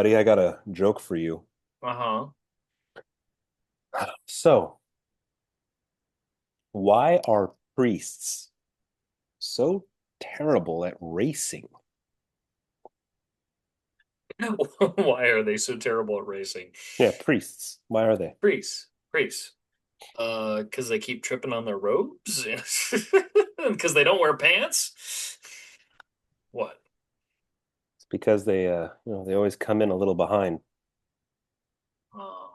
buddy, I got a joke for you. Uh-huh. So, why are priests so terrible at racing? Why are they so terrible at racing? Yeah, priests. Why are they? Priests. Because they keep tripping on their robes? Because they don't wear pants? What? It's because they always come in a little behind. Oh.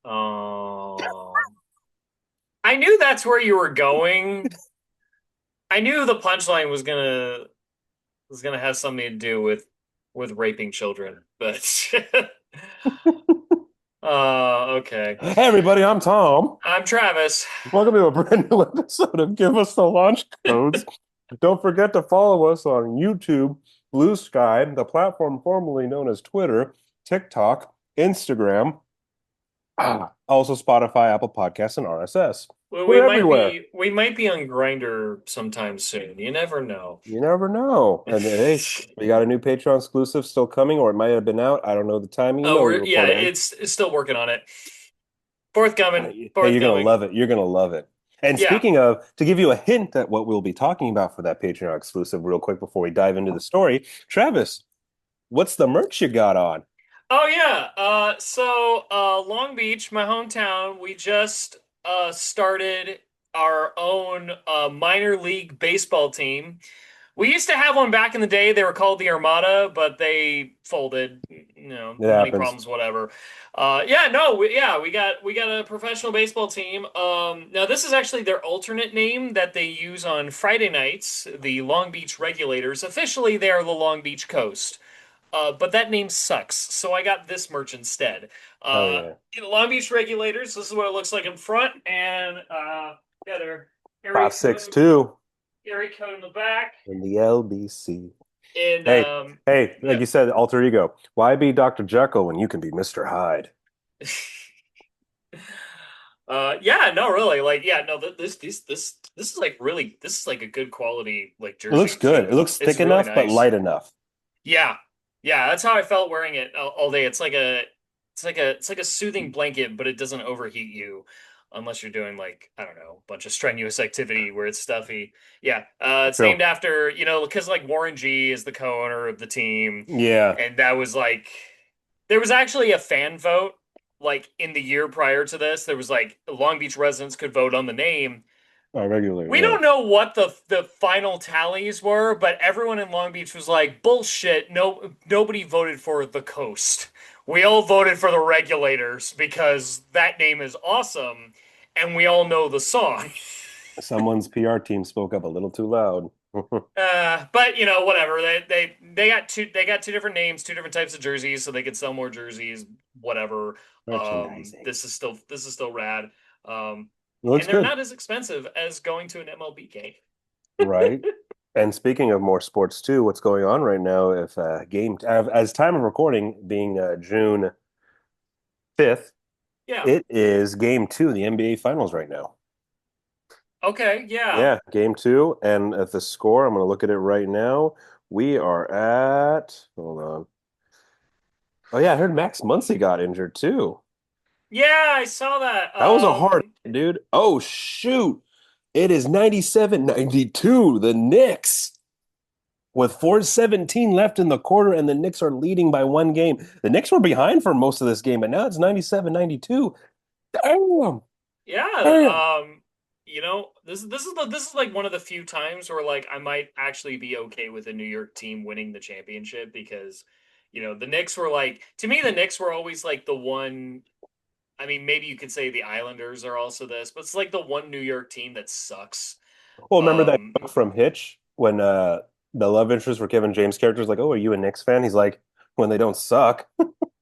Oh. I knew that's where you were going. I knew the punchline was gonna have something to do with raping children, but okay. Hey, everybody, I'm Tom. I'm Travis. Welcome to a brand new episode of Give Us the Launch Codes. Don't forget to follow us on YouTube, Blue Sky, the platform formerly known as Twitter, TikTok, Instagram, also Spotify, Apple Podcasts, and RSS. Well, we We're might everywhere. be we might be on Grinder sometime soon. You never know. You never know. And hey, we got a new Patreon exclusive still coming, or it might have been out. I don't know the timing. You Oh, know, we yeah, record it. it's still working on it. Forthcoming, Hey, you're gonna forthcoming. love it. You're gonna love it. And Yeah. speaking of, to give you a hint at what we'll be talking about for that Patreon exclusive, real quick before we dive into the story, Travis, what's the merch you got on? Oh yeah. Long Beach, my hometown, we just started our own minor league baseball team. We used to have one back in the day. They were called the Armada, but they folded. It Money happens. problems, whatever. Yeah, no, we got a professional baseball team. Now this is actually their alternate name that they use on Friday nights. The Long Beach Regulators. Officially, they are the Long Beach Coast. But that name sucks, so I got this merch instead. Oh yeah. Long Beach Regulators. This is what it looks like in front, and yeah, they're area code, 562 area code in the back. in the LBC. And Hey, hey, like yeah. you said, alter ego. Why be Dr. Jekyll when you can be Mr. Hyde? Yeah, no, really. Like, yeah, no, this is like really this is like a good quality like It looks jersey good. too. It looks It's thick really enough, but nice. light enough. Yeah. Yeah, that's how I felt wearing it all day. It's like a soothing blanket, but it doesn't overheat you unless you're doing like, I don't know, a bunch of strenuous activity where it's stuffy. Yeah. It's True. named after, because like Warren G is the co-owner of the team. Yeah. And that was like there was actually a fan vote like in the year prior to this. There was like Long Beach residents could vote on the name. Regular, We yeah. don't know what the final tallies were, but everyone in Long Beach was like, "Bullshit! No, nobody voted for the coast. We all voted for the regulators because that name is awesome, and we all know the song." Someone's PR team spoke up a little too loud. But whatever. They got two different names, two different types of jerseys, so they could sell more jerseys. Whatever. Merchandising. This is still rad. Um, It looks and they're good, not as expensive as going to an MLB game. right? And speaking of more sports too, what's going on right now? If as time of recording being June 5th, Yeah. it is game two of the NBA Finals right now. Okay. Yeah. Yeah, game two. And at the score, I'm going to look at it right now. We are hold on. Oh, yeah, I heard Max Muncy got injured too. Yeah, I saw that. That was a hard hit, dude. Oh, shoot. It is 97-92. The Knicks with 4:17 left in the quarter, and the Knicks are leading by one game. The Knicks were behind for most of this game, but now it's 97-92. Damn. Damn. Yeah. This is like one of the few times where like I might actually be okay with a New York team winning the championship because, the Knicks were like to me the Knicks were always like the one. I mean, maybe you could say the Islanders are also this, but it's like the one New York team that sucks. Well, remember that Um, joke from Hitch when the love interest for Kevin James character is like, "Oh, are you a Knicks fan?" He's like, "When they don't suck,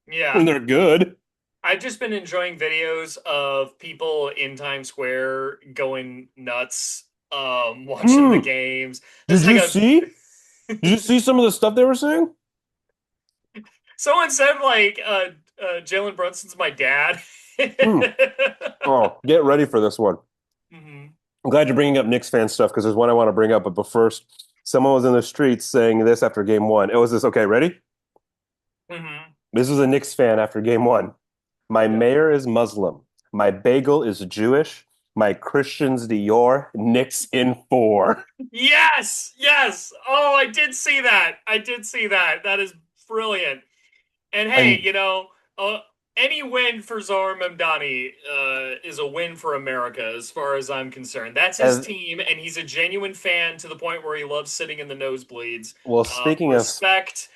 yeah. when they're good." I've just been enjoying videos of people in Times Square going nuts, watching the Hmm. games. This Did is like you a see? Did you see some of the stuff they were saying? someone said like Jalen Brunson's my dad. Hmm. Oh, get ready for this one. hmm I'm glad you're bringing up Knicks fan stuff because there's one I want to bring up. But first, someone was in the streets saying this after game one. It was this. Okay, ready? hmm This was a Knicks fan after game one. My Yeah. mayor is Muslim. My bagel is Jewish. My Christian's Dior. Knicks in four. Yes, yes. Oh, I did see that. I did see that. That is brilliant. And hey, And any win for Zohar Mamdani is a win for America, as far as I'm concerned. That's his as team, and he's a genuine fan to the point where he loves sitting in the nosebleeds. well, Respect.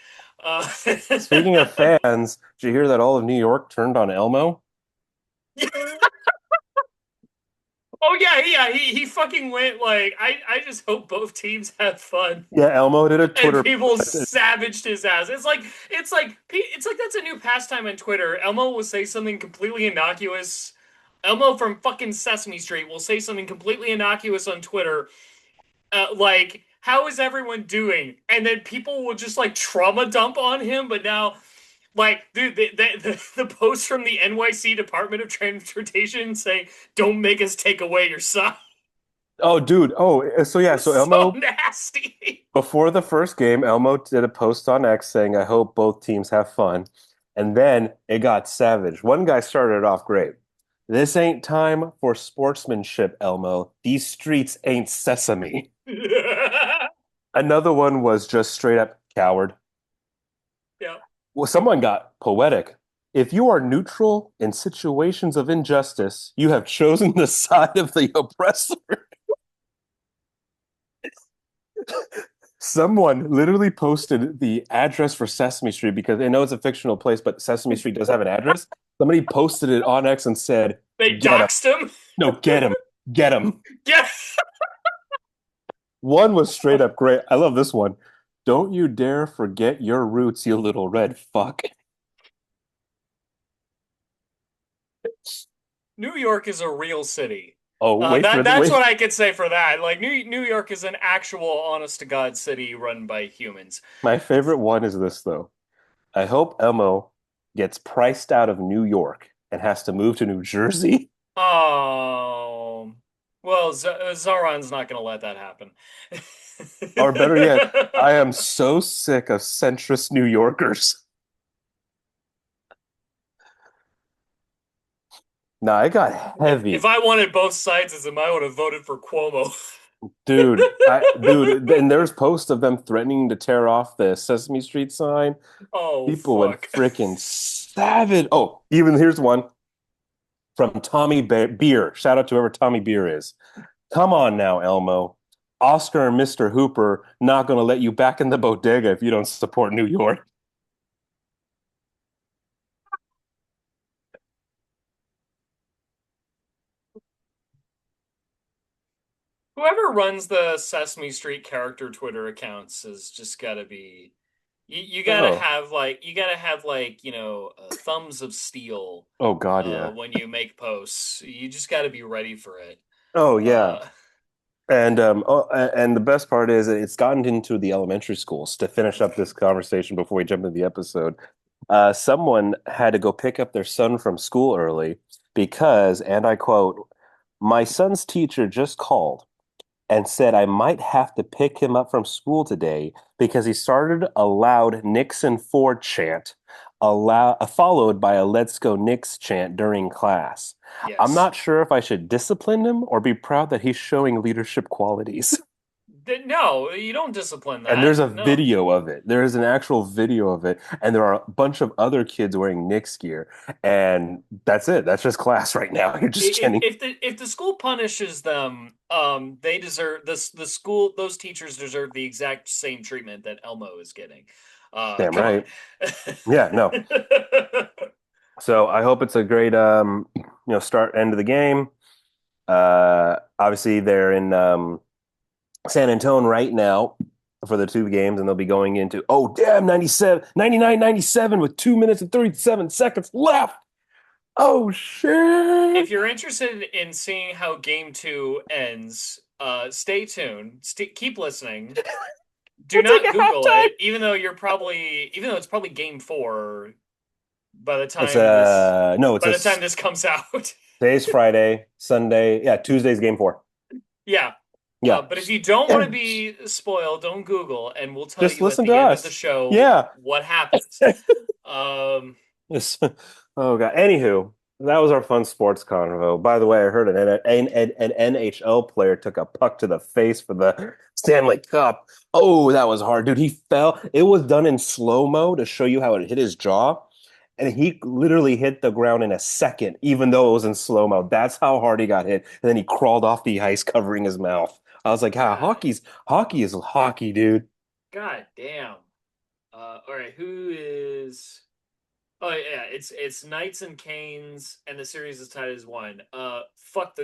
Uh, speaking of fans, did you hear that all of New York turned on Elmo? Oh yeah, yeah. He fucking went like I just hope both teams have fun. Yeah, Elmo did a And Twitter. people savaged his ass. It's like that's a new pastime on Twitter. Elmo will say something completely innocuous. Elmo from fucking Sesame Street will say something completely innocuous on Twitter, like "How is everyone doing?" And then people will just like trauma dump on him. But now, like, dude, the post from the NYC Department of Transportation saying, "Don't make us take away your son." Oh, dude. Oh, so yeah. So So Elmo, nasty. before the first game, Elmo did a post on X saying, "I hope both teams have fun." And then it got savage. One guy started it off great. This ain't time for sportsmanship, Elmo. These streets ain't sesame. Another one was just straight up coward. Yeah. Well, someone got poetic. If you are neutral in situations of injustice, you have chosen the side of the oppressor. Someone literally posted the address for Sesame Street because they know it's a fictional place, but Sesame Street does have an address. Somebody posted it on X and said, They "Get him. doxed him. No, get him. Get him." Yeah. One was straight up great. I love this one. Don't you dare forget your roots, you little red fuck. New York is a real city. Oh, wait for That's wait. what I could say for that. Like New York is an actual honest to God city run by humans. My favorite one is this though. I hope Elmo gets priced out of New York and has to move to New Jersey. Oh. Well, Zoran's not going to let that happen. Or better yet, I am so sick of centrist New Yorkers. Nah, it got If heavy. I wanted both sides as him, I would have voted for Cuomo. Dude, and there's posts of them threatening to tear off the Sesame Street sign. Oh, People went fuck. freaking savage. Oh, even here's one from Beer. Shout out to whoever Tommy Beer is. Come on now, Elmo. Oscar and Mr. Hooper not going to let you back in the bodega if you don't support New York. Whoever runs the Sesame Street character Twitter accounts has just got to be you gotta Oh, have like thumbs of steel oh God, yeah. when you make posts. You just gotta be ready for it. Oh yeah. Uh, And the best part is that it's gotten into the elementary schools to finish up this conversation before we jump into the episode. Someone had to go pick up their son from school early because, and I quote, "My son's teacher just called and said I might have to pick him up from school today because he started a loud Nixon Ford chant, followed by a Let's Go Knicks chant during class. I'm yes. not sure if I should discipline him or be proud that he's showing leadership qualities." No, you don't discipline And there's that. a No. video of it. There is an actual video of it, and there are a bunch of other kids wearing Knicks gear, and that's it. That's just class right now. You're just If chanting. if the school punishes them, they deserve this. The school, those teachers deserve the exact same treatment that Elmo is getting. Damn Come right. on. Yeah, no. So I hope it's a great start end of the game. Obviously they're in San Antonio right now for the two games, and they'll be going into, oh damn, 97, 99, 97 with 2 minutes and 37 seconds left. Oh shit. If you're interested in seeing how game two ends, stay tuned. Keep listening. Do We'll take not a Google halftime. it, even though it's probably game four by the It's time this no, it's by a the time this comes out. today's Friday, Sunday, yeah, Tuesday's game four. Yeah. Yeah. But if you don't want to be spoiled, don't Google, and we'll tell Just you at listen to the end of the us. show Yeah. what happens. Um, Yes. Oh god. Anywho, that was our fun sports convo. By the way, I heard an NHL player took a puck to the face for the Stanley Cup. Oh, that was hard, dude. He fell. It was done in slow-mo to show you how it hit his jaw, and he literally hit the ground in a second, even though it was in slow-mo. That's how hard he got hit. And then he crawled off the ice covering his mouth. I was like, "Ha, God, hockey is hockey, dude." God damn. All right, who is? Oh yeah, it's Knights and Canes, and the series is tied as one. Fuck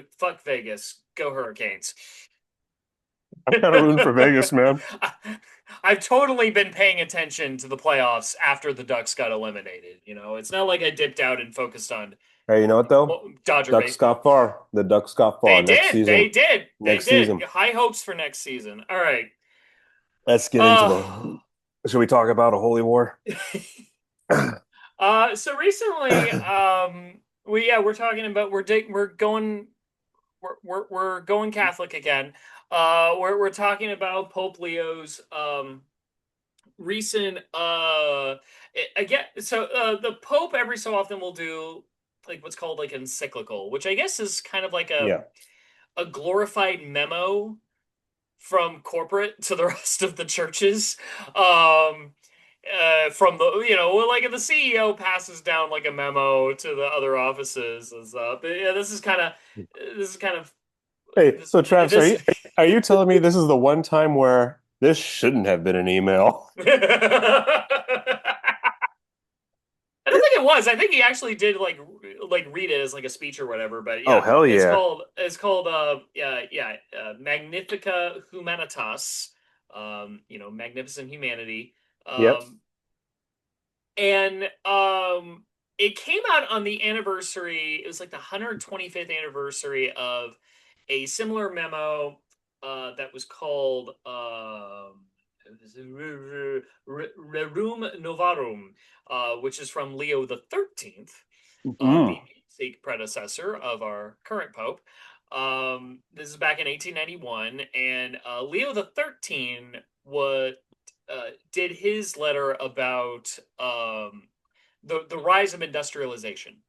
Vegas, go Hurricanes. I'm kind of rooting for Vegas, man. I've totally been paying attention to the playoffs after the Ducks got eliminated. You know, it's not like I dipped out and focused on Hey, you know what though? Dodger Ducks got baseball. far. The Ducks got far. They Next did, season. they did, they Next did. season. High hopes for next season. All right. Let's get into Uh, the. Should we talk about a holy war? so recently, we're talking about we're going Catholic again. We're talking about Pope Leo's recent again. So the Pope every so often will do like what's called like encyclical, which I guess is kind of like Yeah. a glorified memo from corporate to the rest of the churches. From the like if the CEO passes down like a memo to the other offices and stuff. But yeah, this is kind of Hey, this so Travis, this are you telling me this is the one time where this shouldn't have been an email? I don't think it was. I think he actually did like read it as like a speech or whatever. But Oh, yeah, hell yeah. it's called Magnifica Humanitas. Magnificent humanity. Yep. And it came out on the anniversary. It was like the 125th anniversary of a similar memo that was called Rerum Novarum, which is from Leo the 13th, the Mm. namesake predecessor of our current pope. This is back in 1891, and Leo the 13th did his letter about the rise of industrialization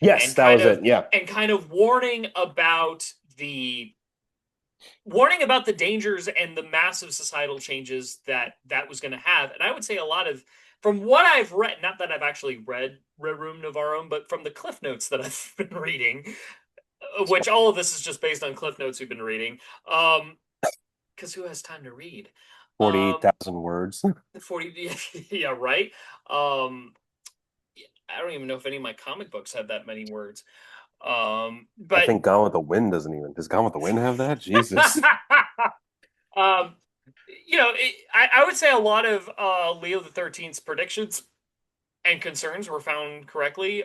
Yes, and that was it. Yeah. kind of the warning about the dangers and the massive societal changes that was going to have. And I would say a lot of, from what I've read, not that I've actually read Rerum Novarum, but from the cliff notes that I've been reading, which all of this is just based on cliff notes we've been reading. Because who has time to read? Um, 48,000 words. 40, yeah, right. Um, I don't even know if any of my comic books have that many words. I But think Gone with the Wind doesn't even. Does Gone with the Wind have that? Jesus. um, I would say a lot of Leo the 13th's predictions and concerns were found true.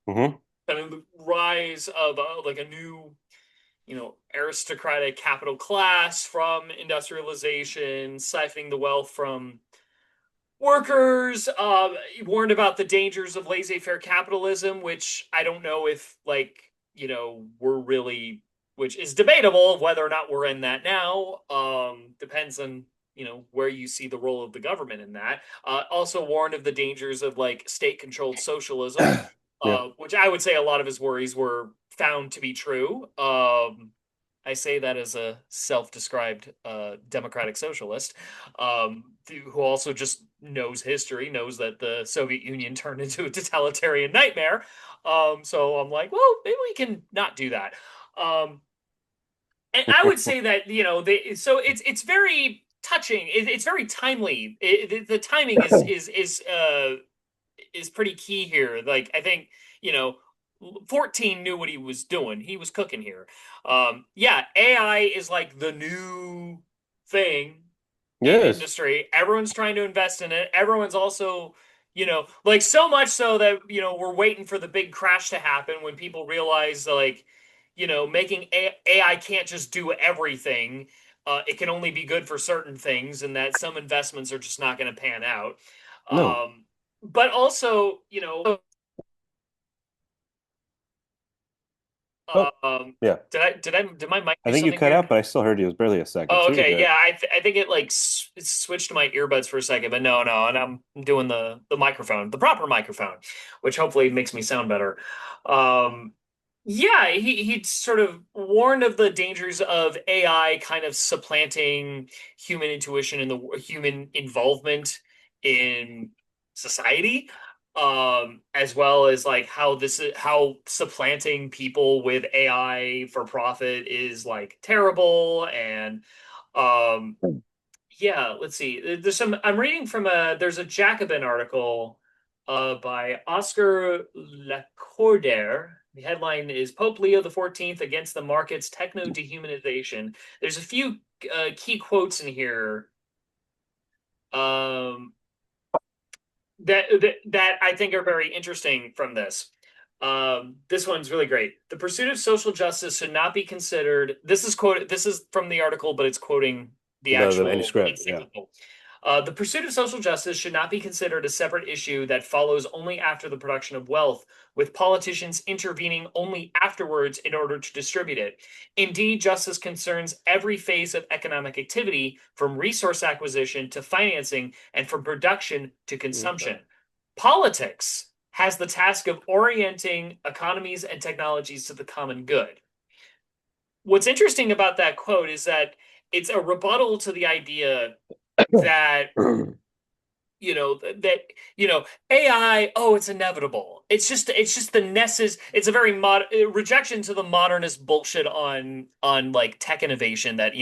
Hmm. I mean, the rise of like a new, aristocratic capital class from industrialization, siphoning the wealth from workers. Warned about the dangers of laissez-faire capitalism, which I don't know if we're really, which is debatable of whether or not we're in that now. Depends on where you see the role of the government in that. Also warned of the dangers of like state-controlled socialism, Yeah. which I would say a lot of his worries were found to be true. I say that as a self-described democratic socialist, who also just knows history, knows that the Soviet Union turned into a totalitarian nightmare. So I'm like, well, maybe we can not do that. And I would say that so it's very touching. It's very timely. The timing is pretty key here. Like I think 14 knew what he was doing. He was cooking here. Yeah, AI is like the new thing in Yes. industry. Everyone's trying to invest in it. Everyone's also, like so much so that, we're waiting for the big crash to happen when people realize like, making AI can't just do everything. It can only be good for certain things and that some investments are just not going to pan out. No. But also, Oh, yeah. Did my mic I do think you something cut weird? out, but I still heard you. It was barely a second. Oh, So you're okay. good. Yeah, I think it like it switched to my earbuds for a second, but no, and I'm doing the microphone, the proper microphone, which hopefully makes me sound better. Um, yeah, he sort of warned of the dangers of AI kind of supplanting human intuition and the human involvement in society, as well as like how supplanting people with AI for profit is like terrible and um, yeah, let's see. There's some I'm reading from there's a Jacobin article by Oscar Lacordaire. The headline is Pope Leo the 14th against the market's techno dehumanization. There's a few key quotes in here um, that I think are very interesting from this. This one's really great. The pursuit of social justice should not be considered. This is from the article, but it's quoting the The actual manuscript. Yeah. encyclical. The pursuit of social justice should not be considered a separate issue that follows only after the production of wealth, with politicians intervening only afterwards in order to distribute it. Indeed, justice concerns every phase of economic activity, from resource acquisition to financing and from production to Okay. consumption. Politics has the task of orienting economies and technologies to the common good. What's interesting about that quote is that it's a rebuttal to the idea that AI, oh, it's inevitable. It's just the necessary. It's a very rejection to the modernist bullshit on like tech innovation that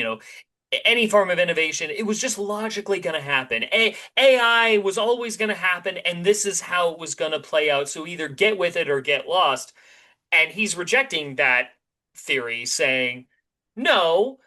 any form of innovation, it was just logically going to happen. AI was always going to happen, and this is how it was going to play out. So either get with it or get lost. And he's rejecting that theory, saying, no,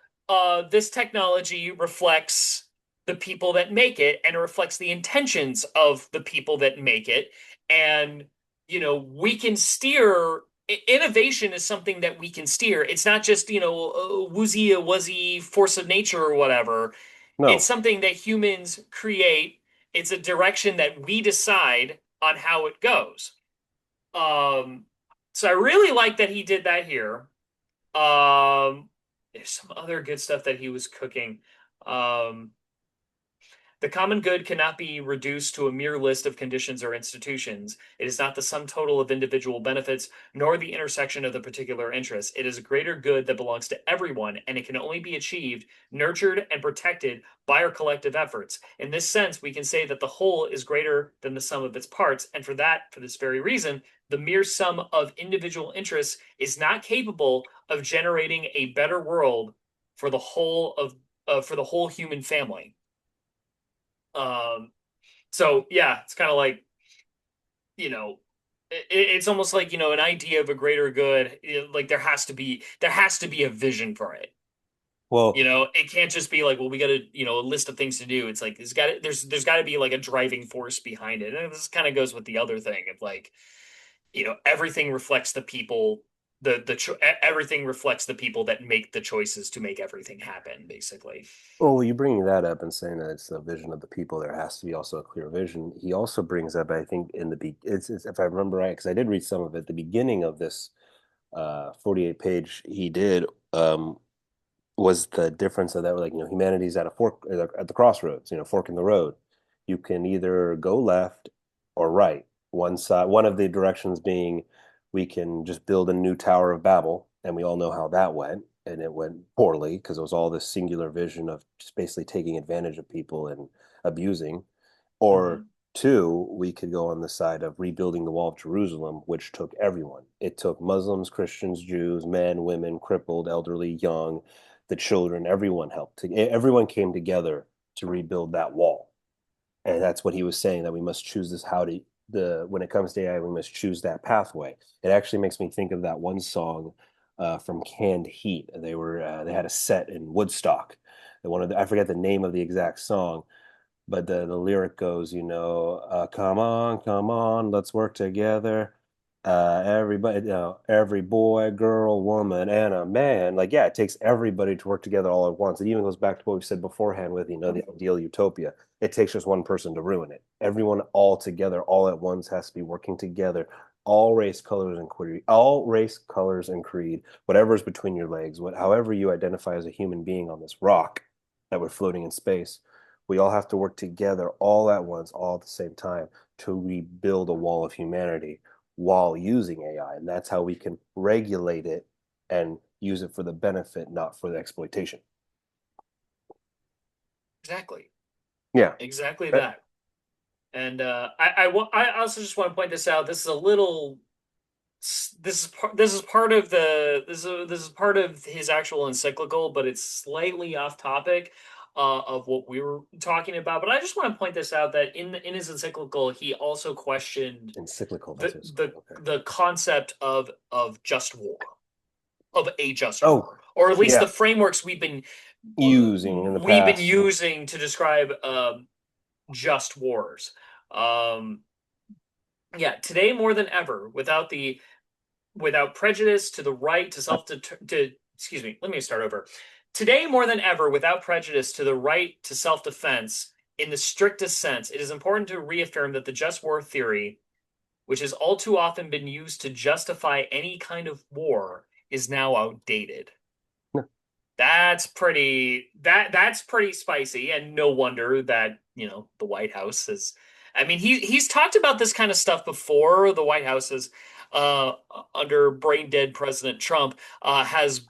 this technology reflects the people that make it and it reflects the intentions of the people that make it. And, we can steer. Innovation is something that we can steer. It's not just, woozy, a wuzzy force of nature or whatever. It's No. something that humans create. It's a direction that we decide on how it goes. Um, so I really like that he did that here. There's some other good stuff that he was cooking. Um, the common good cannot be reduced to a mere list of conditions or institutions. It is not the sum total of individual benefits, nor the intersection of the particular interests. It is a greater good that belongs to everyone, and it can only be achieved, nurtured, and protected by our collective efforts. In this sense, we can say that the whole is greater than the sum of its parts, and for this very reason, the mere sum of individual interests is not capable of generating a better world for the whole human family. Um, so yeah, it's kind of like, you know, it's almost like, an idea of a greater good. Like there has to be a vision for it. Well, It can't just be like, well, we got a list of things to do. It's like there's got to be like a driving force behind it. And this kind of goes with the other thing of like, everything reflects the people. Everything reflects the people that make the choices to make everything happen, basically. well, you bringing that up and saying that it's the vision of the people, there has to be also a clear vision. He also brings up, I think, in the be it's if I remember right, because I did read some of it, the beginning of this 48 page he did was the difference of that, like, humanity's at a fork at the crossroads, fork in the road. You can either go left or right. One side, one of the directions being we can just build a new Tower of Babel, and we all know how that went, and it went poorly because it was all this singular vision of just basically taking advantage of people and abusing. Or Hmm. two, we could go on the side of rebuilding the wall of Jerusalem, which took everyone. It took Muslims, Christians, Jews, men, women, crippled, elderly, young, the children, everyone helped. Everyone came together to rebuild that wall. And that's what he was saying, that we must choose this how to the when it comes to AI, we must choose that pathway. It actually makes me think of that one song from Canned Heat. They had a set in Woodstock. I forget the name of the exact song, but the lyric goes, come on, let's work together. Everybody, every boy, girl, woman, and a man. Like, yeah, it takes everybody to work together all at once. It even goes back to what we said beforehand with, the ideal utopia. It takes just one person to ruin it. Everyone all together, all at once, has to be working together all race, colors, and creed, all race, colors, and creed, whatever's between your legs, however you identify as a human being on this rock that we're floating in space, we all have to work together all at once, all at the same time to rebuild a wall of humanity while using AI. And that's how we can regulate it and use it for the benefit, not for the exploitation. Exactly. Yeah. Exactly that. And I also just want to point this out. This is a little this is part of this is part of his actual encyclical, but it's slightly off topic of what we were talking about. But I just want to point this out that in his encyclical, he also questioned Encyclical, that's the what it's the called. Okay. the concept of just war, of a just Oh, war, or at least the yeah. frameworks Using in the we've been past. using to describe just wars. Um, yeah, today more than ever, without prejudice to the right to self to excuse me, let me start over. Today more than ever, without prejudice to the right to self-defense in the strictest sense, it is important to reaffirm that the just war theory, which has all too often been used to justify any kind of war, is now outdated. That's pretty spicy, and no wonder that, the White House is. I mean, he's talked about this kind of stuff before. The White House is, uh, under brain dead President Trump, has,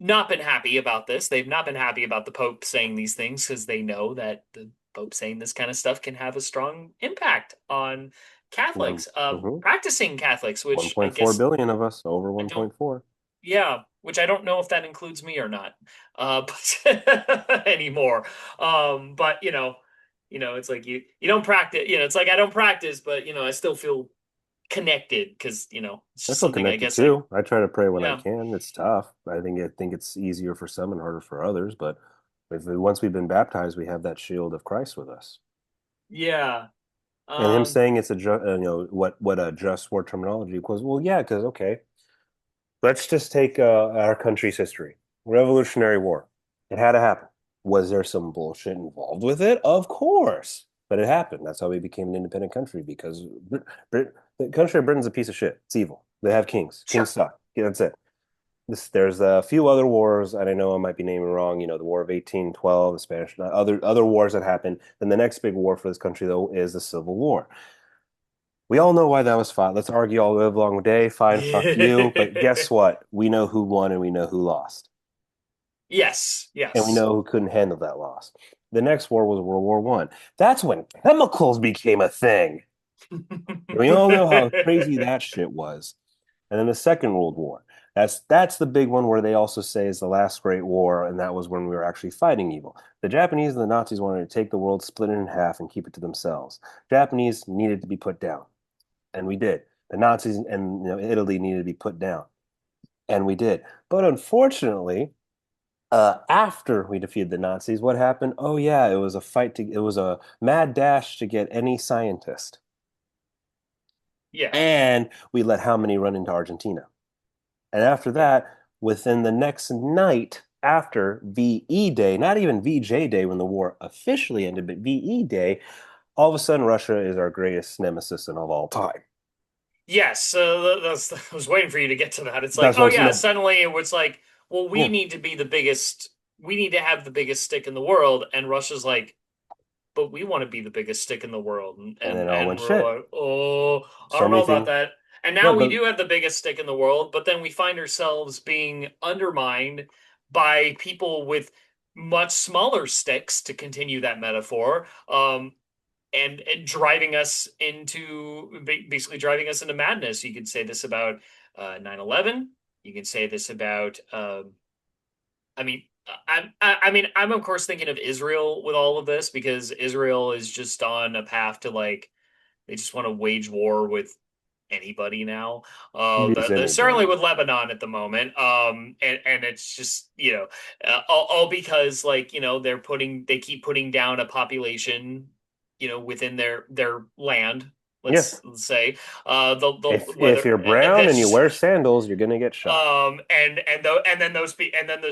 not been happy about this. They've not been happy about the Pope saying these things because they know that the Pope saying this kind of stuff can have a strong impact on One, Catholics, mhm. practicing Catholics, which I 1.4 guess billion of us, over I don't 1.4. yeah, which I don't know if that includes me or not, but anymore. But it's like you don't practice. It's like I don't practice, but I still feel connected because it's I just feel something I connected guess I too. I try to pray when I yeah can. It's tough. I think it's easier for some and harder for others. But once we've been baptized, we have that shield of Christ with us. yeah And him um saying it's what a just war terminology equals. Well, yeah, because okay, let's just take our country's history. Revolutionary War. It had to happen. Was there some bullshit involved with it? Of course. But it happened. That's how we became an independent country because the country of Britain's a piece of shit. It's evil. They have kings. Kings sure suck. Yeah, that's it. There's a few other wars, and I know I might be naming wrong, the War of 1812, the Spanish, other wars that happened. Then the next big war for this country, though, is the Civil War. We all know why that was fought. Let's argue all live long day. Fine, fuck you. But guess what? We know who won and we know who lost. yes, And we yes. know who couldn't handle that loss. The next war was World War One. That's when chemicals became a thing. We all know how crazy that shit was. And then the Second World War. That's the big one where they also say is the last great war, and that was when we were actually fighting evil. The Japanese and the Nazis wanted to take the world, split it in half, and keep it to themselves. Japanese needed to be put down, and we did. The Nazis and Italy needed to be put down, and we did. But unfortunately, after we defeated the Nazis, what happened? Oh yeah, it was a mad dash to get any scientist, Yeah. and we let how many run into Argentina? And after Yeah. that, within the next night after VE Day, not even VJ Day when the war officially ended, but VE Day, all of a sudden Russia is our greatest nemesis of all time. Yes, I was waiting for you to get to that. It's like, That's what oh I'm saying. yeah, No, suddenly it was like, well, we yeah. need to be the biggest, we need to have the biggest stick in the world, and Russia's like, but we want to be the biggest stick in the world, and And then and, it all and went we're shit. like, oh, I So don't many know about things. that. And Yeah, now we but do have the biggest stick in the world, but then we find ourselves being undermined by people with much smaller sticks, to continue that metaphor. And driving us into basically driving us into madness. You could say this about 9/11. You can say this about I mean I'm of course thinking of Israel with all of this because Israel is just on a path to like they just want to wage war with anybody now. use Certainly anybody. with Lebanon at the moment. And it's just all because like they keep putting down a population within their land. Yeah. Let's say If you're brown and you that's wear sandals, you're gonna get shot. and then those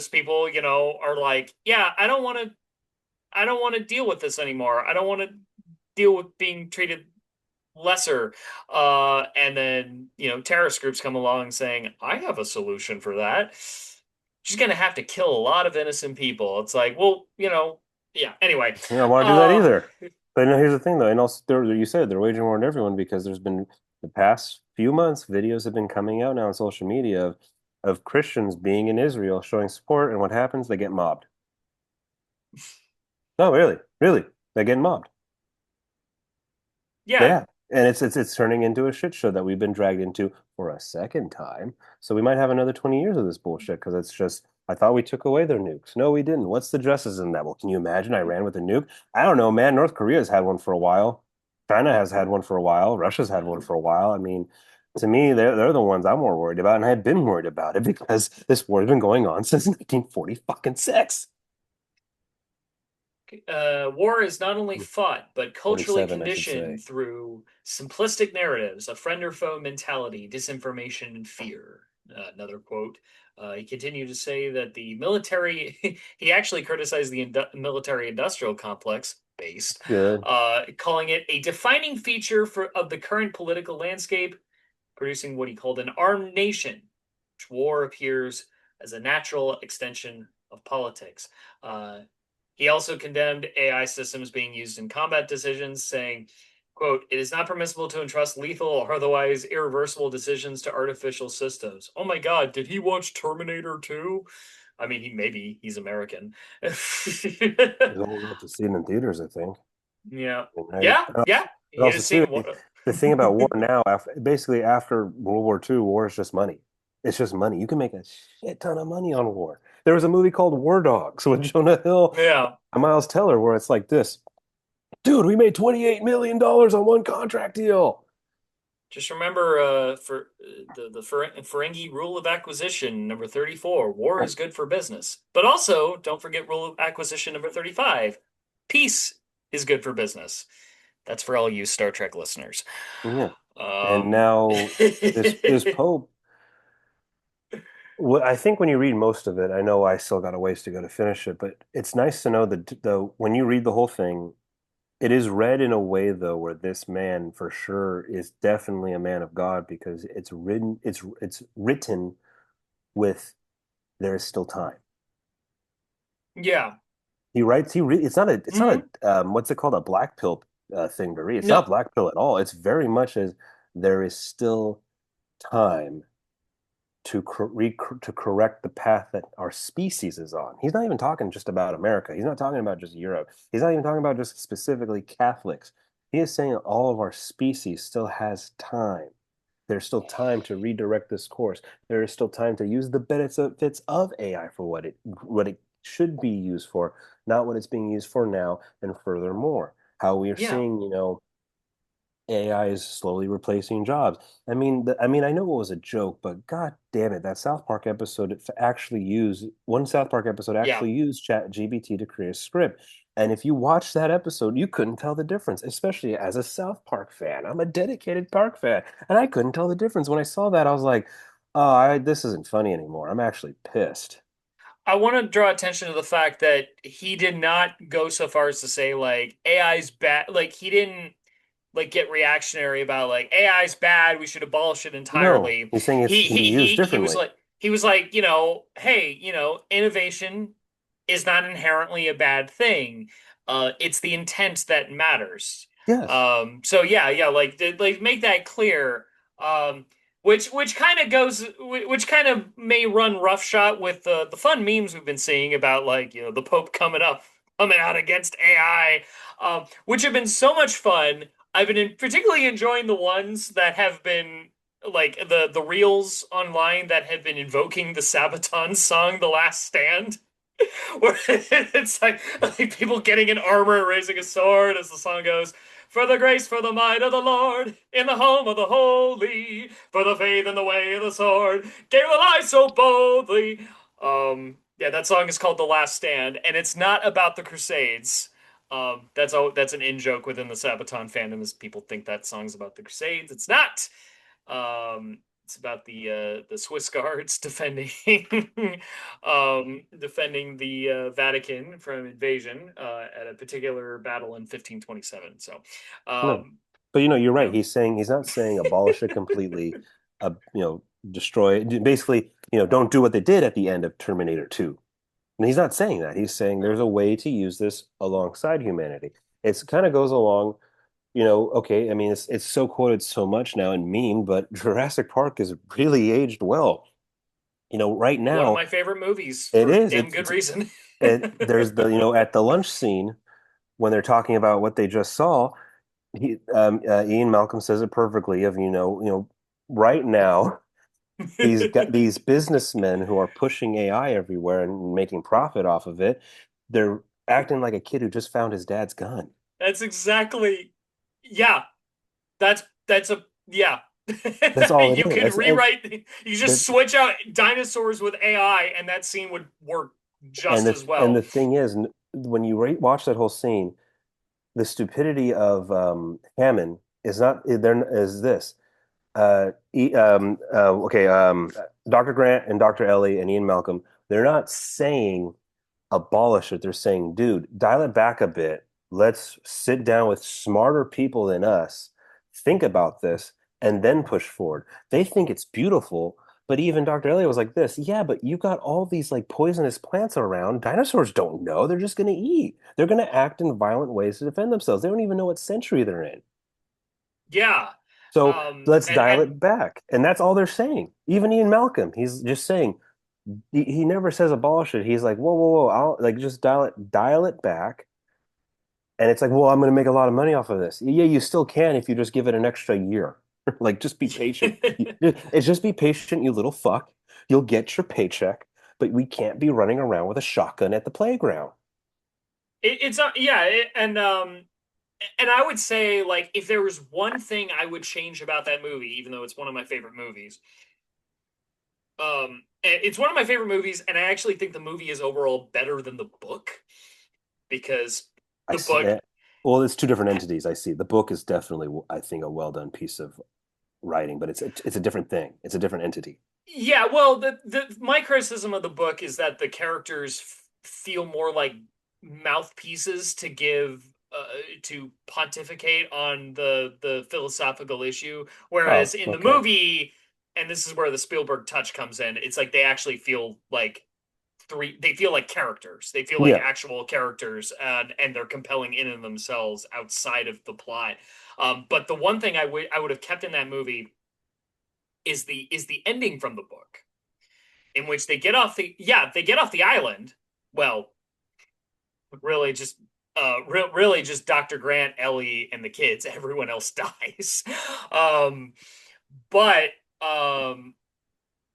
people are like, yeah, I don't want to deal with this anymore. I don't want to deal with being treated lesser. And then, terrorist groups come along saying, I have a solution for that. She's going to have to kill a lot of innocent people. It's like, well, yeah. Anyway, I don't want to do that uh, either. But no, here's the thing, though, and also you said they're waging war on everyone because there's been the past few months, videos have been coming out now on social media of Christians being in Israel showing support, and what happens? They get mobbed. No, really, really, they get mobbed. yeah, Yeah, and it's turning into a shit show that we've been dragged into for a second time. So we might have another 20 years of this bullshit because it's just I thought we took away their nukes. No, we didn't. What's the justice in that? Well, can you imagine Iran with a nuke? I don't know, man. North Korea's had one for a while. China has had one for a while. Russia's had one for a while. I mean, to me, they're the ones I'm more worried about, and I've been worried about it because this war has been going on since 1940 fucking six. war is not only fought, but culturally 47, I should say. conditioned through simplistic narratives, a friend or foe mentality, disinformation, and fear. Another quote. He continued to say that the military, he actually criticized the military industrial complex based, Good. calling it a defining feature of the current political landscape, producing what he called an armed nation, which war appears as a natural extension of politics. He also condemned AI systems being used in combat decisions, saying, quote, it is not permissible to entrust lethal or otherwise irreversible decisions to artificial systems. Oh my God, did he watch Terminator 2? I mean, he's American. He's old enough to see it in theaters, I think. Yeah. Right? Yeah. Yeah. But He'd also have too, seen what. the thing about war now, basically after World War II, war is just money. It's just money. You can make a shit ton of money on war. There was a movie called War Dogs with Jonah Hill Yeah. and Miles Teller, where it's like this, dude, we made $28 million on one contract deal. Just remember for the Ferengi rule of acquisition number 34, war is good for business. But also, don't forget rule of acquisition number 35, peace is good for business. That's for all you Star Trek listeners. Yeah. And Um, now this Pope, I think when you read most of it, I know I still got a ways to go to finish it, but it's nice to know that when you read the whole thing, it is read in a way though where this man for sure is definitely a man of God because it's written with there is still time. yeah. He writes it's not Hmm. a what's it called, a black pill thing to read. It's No. not black pill at all. It's very much as there is still time to correct the path that our species is on. He's not even talking just about America. He's not talking about just Europe. He's not even talking about just specifically Catholics. He is saying all of our species still has time. There's still time to redirect this course. There is still time to use the benefits of AI for what it should be used for, not what it's being used for now, and furthermore, how we are Yeah. seeing, AI is slowly replacing jobs. I know it was a joke, but god damn it, that South Park episode actually used one South Park episode Yeah. actually used ChatGPT to create a script. And if you watch that episode, you couldn't tell the difference, especially as a South Park fan. I'm a dedicated Park fan, and I couldn't tell the difference. When I saw that, I was like, "Oh, this isn't funny anymore." I'm actually pissed. I want to draw attention to the fact that he did not go so far as to say like AI's bad. Like he didn't like get reactionary about like AI's bad, we should abolish it No, entirely. he's saying it He can be he used he he was differently. like hey, innovation is not inherently a bad thing. It's the intent that matters. Yes. So yeah, like make that clear. Um, which kind of which kind of may run roughshod with the fun memes we've been seeing about like the Pope coming out against AI, which have been so much fun. I've been particularly enjoying the ones that have been like the reels online that have been invoking the Sabaton song "The Last Stand," where it's like people getting in armor, raising a sword as the song goes. For the grace, for the might of the Lord, in the home of the holy, for the faith and the way of the sword, gave the life so boldly. Yeah, that song is called "The Last Stand," and it's not about the Crusades. That's an in joke within the Sabaton fandom, is people think that song's about the Crusades. It's not. It's about the Swiss guards defending the Vatican from invasion at a particular battle in 1527. So, No. um, But you're You right. know, He's not saying abolish it completely, destroy it. Basically, don't do what they did at the end of Terminator 2. And he's not saying that. He's saying there's a way to use this alongside humanity. It's kind of goes along, okay, I mean it's so quoted so much now in meme, but Jurassic Park is really aged well. Right one of now my favorite movies it for is. damn good reason. There's at the lunch scene when they're talking about what they just saw, Ian Malcolm says it perfectly of, right now these businessmen who are pushing AI everywhere and making profit off of it, they're acting like a kid who just found his dad's gun. That's exactly, yeah. That's a yeah. That's all it You is. could rewrite. You just The, switch out dinosaurs with AI, and that scene would work just as and the well. thing is, when you watch that whole scene, the stupidity of Hammond is not there is this. Okay, Dr. Grant and Dr. Ellie and Ian Malcolm, they're not saying abolish it. They're saying, dude, dial it back a bit. Let's sit down with smarter people than us, think about this, and then push forward. They think it's beautiful, but even Dr. Elliot was like this, yeah, but you got all these like poisonous plants around. Dinosaurs don't know. They're just going to eat. They're going to act in violent ways to defend themselves. They don't even know what century they're in. Yeah. So let's dial And it back. And that's all they're saying. Even Ian Malcolm, he's just saying, he never says abolish it. He's like, whoa, whoa, whoa, I'll like just dial it back. And it's like, well, I'm going to make a lot of money off of this. Yeah, you still can if you just give it an extra year. Like, just be patient. It's just be patient, you little fuck. You'll get your paycheck, but we can't be running around with a shotgun at the playground. it's yeah, and I would say like if there was one thing I would change about that movie, even though it's one of my favorite movies, it's one of my favorite movies, and I actually think the movie is overall better than the book because I the see book, it. Well, it's two different entities. I see. The book is definitely, I think, a well done piece of writing, but it's a different thing. It's a different entity. yeah, well, the my criticism of the book is that the characters feel more like mouthpieces to give to pontificate on the philosophical issue, Oh, whereas in the okay. movie, and this is where the Spielberg touch comes in, it's like they actually feel like they feel like characters. They feel like Yeah. actual characters, and they're compelling in and themselves outside of the plot. But the one thing I would have kept in that movie is the ending from the book in which they get off the island. Well, really just really just Dr. Grant, Ellie, and the kids. Everyone else dies. um, but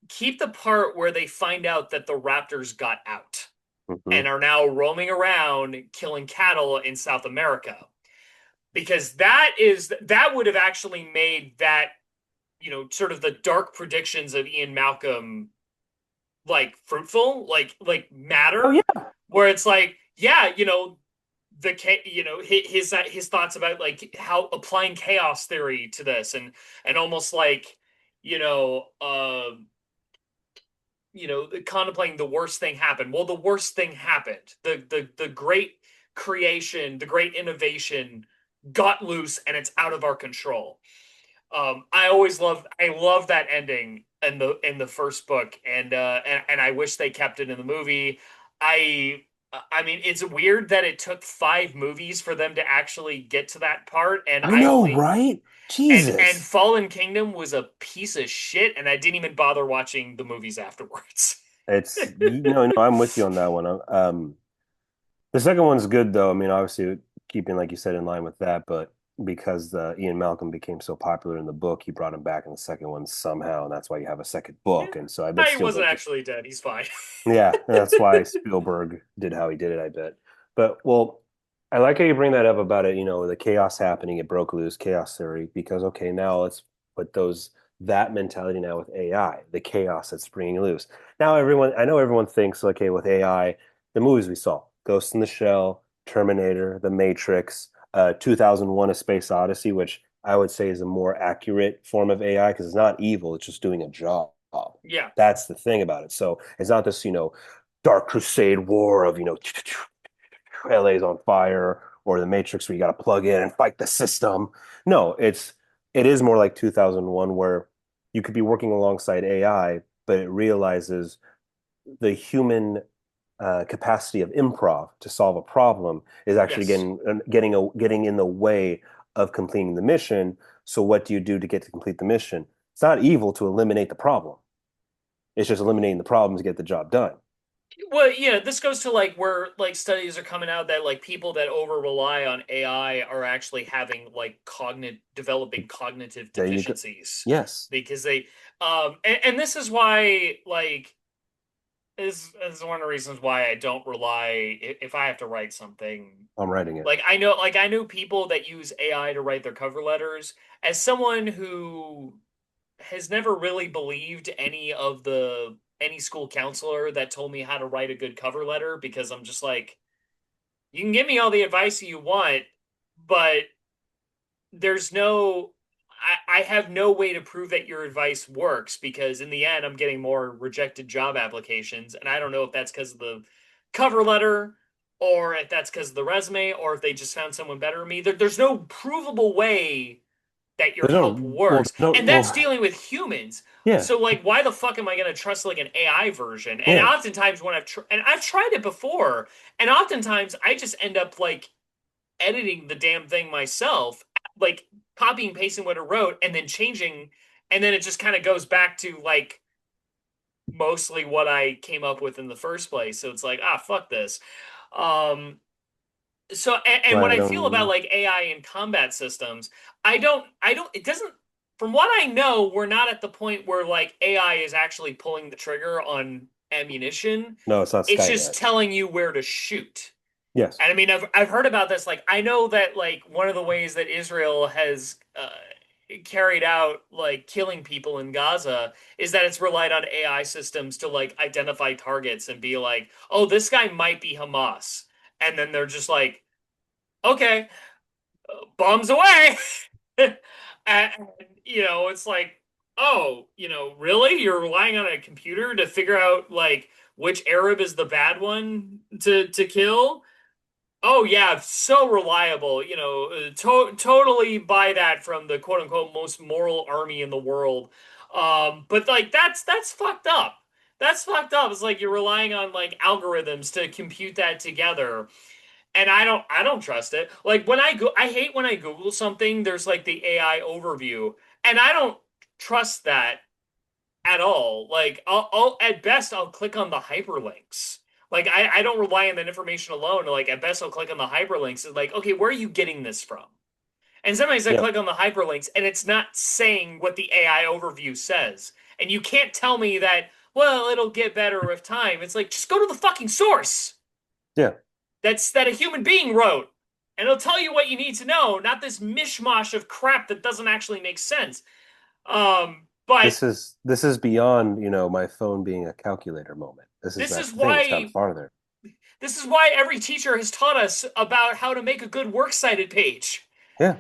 keep the part where they find out that the raptors got out Hmm. and are now roaming around killing cattle in South America. Because that would have actually made that, sort of the dark predictions of Ian Malcolm like fruitful, like Oh matter, yeah. where it's like, yeah, his thoughts about like how applying chaos theory to this, and almost like, you know, uh, contemplating the worst thing happened. Well, the worst thing happened. The great creation, the great innovation got loose and it's out of our control. I love that ending in the first book, and I wish they kept it in the movie. I I mean, it's weird that it took 5 movies for them to actually get to that part, and I I know, only right? and Jesus. Fallen Kingdom was a piece of shit, and I didn't even bother watching the movies afterwards. It's no, I'm with you on that one. The second one's good though. I mean, obviously keeping like you said in line with that, but because Ian Malcolm became so popular in the book, he brought him back in the second one somehow, and that's why you have a second Yeah, book. And so I bet I wasn't Spielberg just actually dead. He's fine. yeah, and that's why Spielberg did how he did it, I bet. But well, I like how you bring that up about it, the chaos happening, it broke loose, chaos theory, because okay, now let's put that mentality now with AI, the chaos that's bringing loose. Now I know everyone thinks, okay, with AI, the movies we saw, Ghost in the Shell, Terminator, The Matrix, 2001: A Space Odyssey, which I would say is a more accurate form of AI because it's not evil, it's just doing a job. Yeah. That's the thing about it. So it's not this, dark crusade war of, LA's on fire. or the Matrix where you got to plug in and fight the system. No, it is more like 2001 where you could be working alongside AI, but it realizes the human capacity of improv to solve a problem is actually Yes. getting in the way of completing the mission. So what do you do to get to complete the mission? It's not evil to eliminate the problem. It's just eliminating the problem to get the job done. Well, yeah, this goes to like where like studies are coming out that like people that over rely on AI are actually having like cognitive developing cognitive There you go. deficiencies Yes, because they and this is why like is one of the reasons why I don't rely if I have to write something. I'm writing it. Like I know people that use AI to write their cover letters. As someone who has never really believed any school counselor that told me how to write a good cover letter because I'm just like, you can give me all the advice you want, but there's no I have no way to prove that your advice works because in the end I'm getting more rejected job applications and I don't know if that's because of the cover letter or if that's because of the resume or if they just found someone better than me. There's no provable way that your There's help no, well, works. no, And that's well, dealing with humans. yeah, So like why the fuck am I going to trust like an AI version? And yeah. oftentimes when I've tried it before and oftentimes I just end up like editing the damn thing myself, like copying pasting what it wrote and then changing and then it just kind of goes back to like mostly what I came up with in the first place. So it's like, ah, fuck this. Um and what I I feel about don't. like AI in combat systems, I don't it doesn't from what I know, we're not at the point where like AI is actually pulling the trigger on ammunition. No, it's not It's just Skynet. telling you where to shoot. Yes. And I mean, I've heard about this. Like, I know that like one of the ways that Israel has carried out like killing people in Gaza is that it's relied on AI systems to like identify targets and be like, oh, this guy might be Hamas, and then they're just like, okay, bombs away. And it's like, oh, really? You're relying on a computer to figure out like which Arab is the bad one to kill? Oh yeah, so reliable. Totally buy that from the quote unquote most moral army in the world. But like that's fucked up. That's fucked up. It's like you're relying on like algorithms to compute that together. And I don't trust it. Like I hate when I Google something, there's like the AI overview, and I don't trust that at all. Like I'll at best I'll click on the hyperlinks. Like I don't rely on that information alone. Like at best I'll click on the hyperlinks. It's like, okay, where are you getting this from? And sometimes I Yeah. click on the hyperlinks and it's not saying what the AI overview says. And you can't tell me that, well, it'll get better with time. It's like just go to the fucking source. Yeah. That a human being wrote. And it'll tell you what you need to know, not this mishmash of crap that doesn't actually make sense. But This is beyond, my phone being a calculator moment. This is this that's is the thing. It's gone why farther. this is why every teacher has taught us about how to make a good works cited page. Yeah.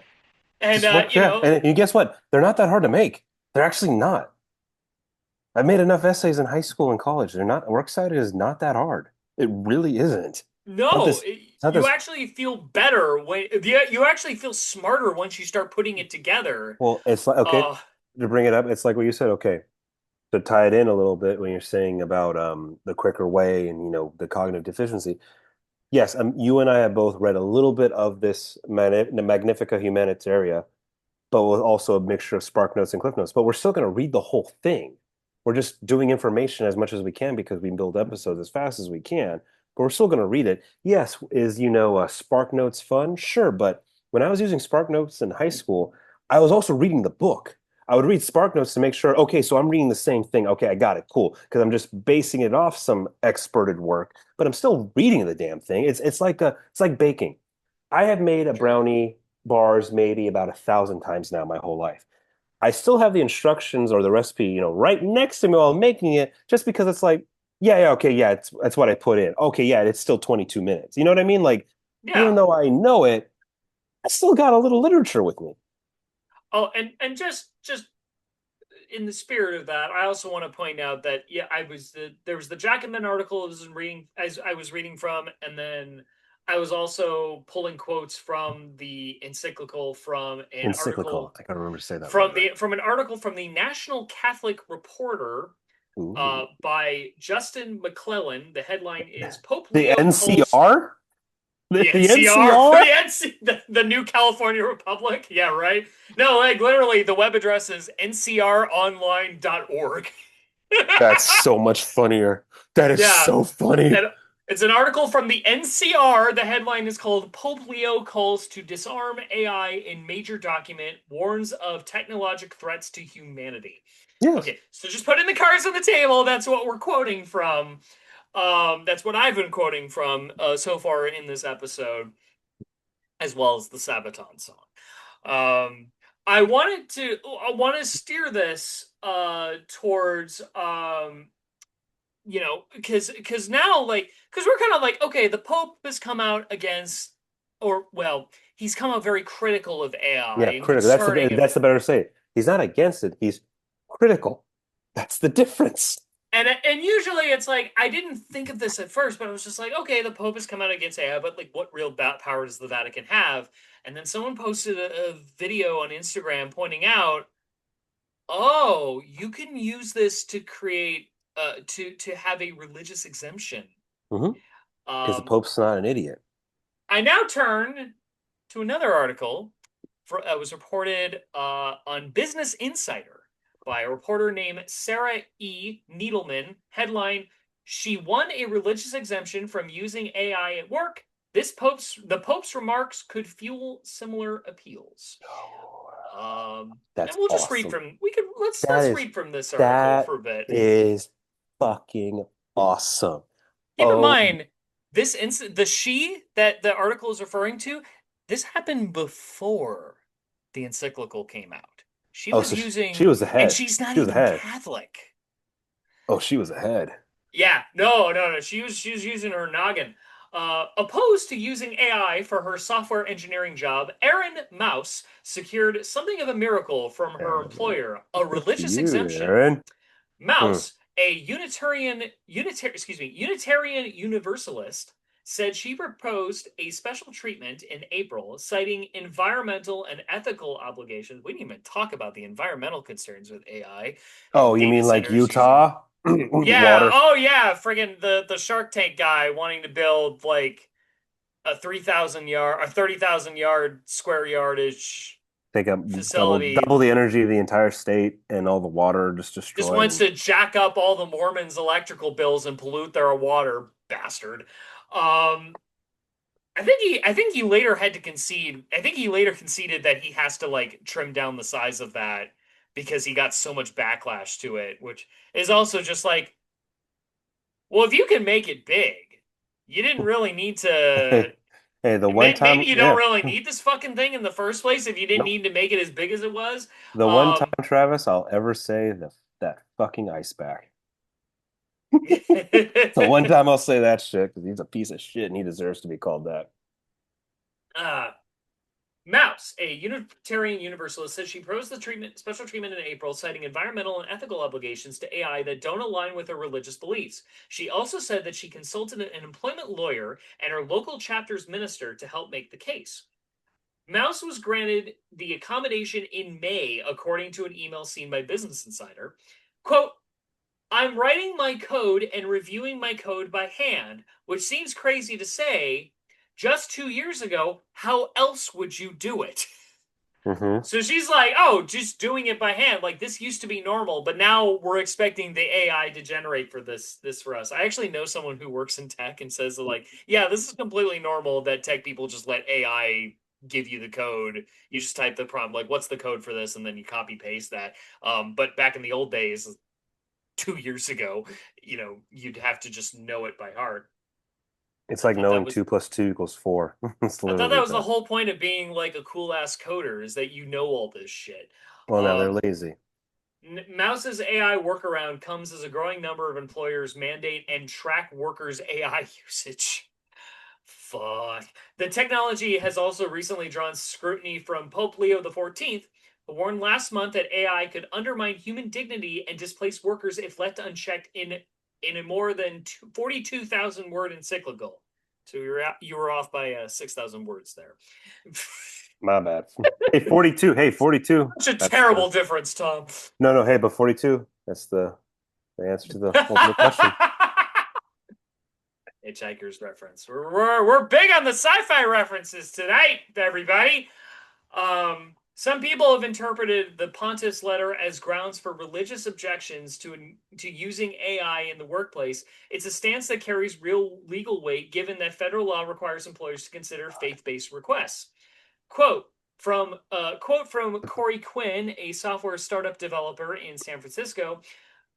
And Just work. Yeah. And guess what? They're not that hard to make. They're actually not. I made enough essays in high school and college. They're not works cited is not that hard. It really isn't. It's not no, this. It's not you this. actually feel better when you actually feel smarter once you start putting it together. Well, it's like okay Uh, to bring it up. It's like what you said. Okay, to tie it in a little bit when you're saying about the quicker way and the cognitive deficiency. Yes, you and I have both read a little bit of this Magnifica Humanitaria, but with also a mixture of Spark Notes and Cliff Notes. But we're still going to read the whole thing. We're just doing information as much as we can because we build episodes as fast as we can. But we're still going to read it. Yes, is Spark Notes fun? Sure, but when I was using Spark Notes in high school, I was also reading the book. I would read Spark Notes to make sure, okay, so I'm reading the same thing. Okay, I got it. Cool. Because I'm just basing it off some experted work, but I'm still reading the damn thing. It's like baking. I have made a brownie bars maybe about 1,000 times now my whole life. I still have the instructions or the recipe, right next to me while I'm making it, just because it's like, yeah, yeah, okay, yeah, that's what I put in. Okay, yeah, it's still 22 minutes. You know what I mean? Like, even yeah. though I know it, I still got a little literature with me. Oh, and just in the spirit of that, I also want to point out that there was the Jacobin article I was reading from, and then I was also pulling quotes from the encyclical from an Encyclical. article I gotta remember to say that word from an article from the National Catholic Reporter right. Ooh. by Justin McClellan. The headline is Pope The Leo calls NCR? The the NCR for NCR? the new California Republic. Yeah, right. No, like literally, the web address is ncronline.org. That's so much funnier. That is Yeah, so funny. and it's an article from the NCR. The headline is called Pope Leo calls to disarm AI in major document, warns of technologic threats to humanity. Yes. Okay, so just putting the cards on the table. That's what we're quoting from. That's what I've been quoting from so far in this episode, as well as the Sabaton song. Um, I want to steer this towards because now because we're kind of like, okay, the Pope has come out against, or well, he's come out very critical of AI Yeah, and critical. concerning of That's the it. better say. He's not against it. He's critical. That's the difference. And usually it's like I didn't think of this at first, but I was just like, okay, the Pope has come out against AI, but like, what real power does the Vatican have? And then someone posted a video on Instagram pointing out, oh, you can use this to create to have a religious exemption. Because the Um, Pope's not an idiot. I now turn to another article that was reported on Business Insider by a reporter named Sarah E. Needleman. Headline: She won a religious exemption from using AI at work. The Pope's remarks could fuel similar appeals. And That's we'll just read awesome. from we could That let's is read from this article that for a bit. is fucking awesome. Keep in Oh, mind, the she that the article is referring to, this happened before the encyclical came out. She oh, was so she using, was and ahead. she's not She was even ahead. Catholic. Oh, she was ahead. Yeah, no. She was using her noggin. Opposed to using AI for her software engineering job, Erin Mouse secured something of a miracle from her Aaron. employer, a Good for religious you, exemption. Aaron. Hmm. Mouse, a Unitarian Universalist, said she proposed a special treatment in April, citing environmental and ethical obligations. We didn't even talk about the environmental concerns with AI Oh, and you data mean like centers using. Utah? Yeah, Water. oh yeah, friggin' the Shark Tank guy wanting to build like a 3,000 yard or 30,000 yard square yardage Take up facility. double the energy of the entire state and all the water just Just destroyed. wants And to jack up all the Mormons' electrical bills and pollute their water, bastard. Um, I think he later had to concede. I think he later conceded that he has to like trim down the size of that because he got so much backlash to it, which is also just like, well, if you can make it big, you didn't really need to. hey, hey, the one Maybe time, you don't yeah, really need this fucking thing in the first place if you didn't nope. need to make it as big as it was. The one time, Um, Travis, I'll ever say that fucking ice back. The one time I'll say that shit because he's a piece of shit and he deserves to be called that. uh, Mouse, a Unitarian Universalist, says she proposed the special treatment in April, citing environmental and ethical obligations to AI that don't align with her religious beliefs. She also said that she consulted an employment lawyer and her local chapter's minister to help make the case. Mouse was granted the accommodation in May, according to an email seen by Business Insider. Quote, I'm writing my code and reviewing my code by hand, which seems crazy to say. Just 2 years ago, how else would you do it? Hmm. So she's like, oh, just doing it by hand. Like this used to be normal, but now we're expecting the AI to generate for this for us. I actually know someone who works in tech and says that, like, yeah, this is completely normal that tech people just let AI give you the code. You just type the prompt, like, what's the code for this, and then you copy paste that. But back in the old days, 2 years ago, you'd have to just know it by heart. It's I like thought that knowing was 2 + 2 = 4. It's I thought literally that was the that. whole point of being like a cool ass coder is that you know all this shit. Well, now they're Um, lazy. Mouse's AI workaround comes as a growing number of employers mandate and track workers' AI usage. Fuck. The technology has also recently drawn scrutiny from Pope Leo XIV, who warned last month that AI could undermine human dignity and displace workers if left unchecked in a more than 42,000 word encyclical. So you were off by 6,000 words there. My bad. Hey, 42. Hey, 42. Such a That's the terrible difference, Tom. no, no. Hey, but 42. That's the answer to the ultimate question. Hitchhiker's reference. We're big on the sci-fi references tonight, everybody. Some people have interpreted the Pontiff's letter as grounds for religious objections to using AI in the workplace. It's a stance that carries real legal weight, given that federal law requires employers to consider faith-based requests. Quote quote from Corey Quinn, a software startup developer in San Francisco.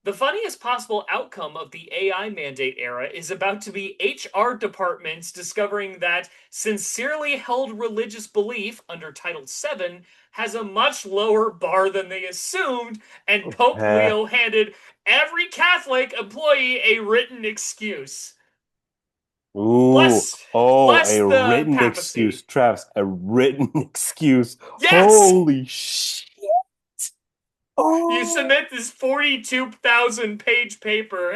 The funniest possible outcome of the AI mandate era is about to be HR departments discovering that sincerely held religious belief under Title VII has a much lower bar than they assumed, and Pope Eh. Leo handed every Catholic employee a written excuse. Ooh. Bless, Oh, bless a the written excuse, papacy. Travis. A written excuse. Yes! Holy shit. You Oh, submit this 42,000 page paper.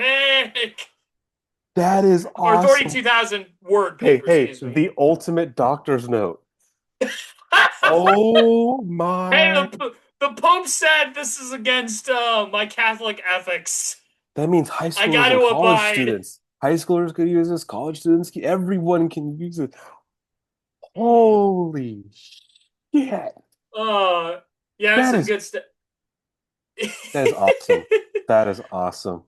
that is Or awesome. 32,000 word Hey, paper, hey, excuse me. the ultimate doctor's note. Oh Hey, my. the Pope said this is against my Catholic ethics. That means high I got schoolers and to college abide. students. High schoolers could use this, college students, everyone can use it. Mm. Holy shit. Uh, yeah, That some is good stuff. that is awesome. That is awesome.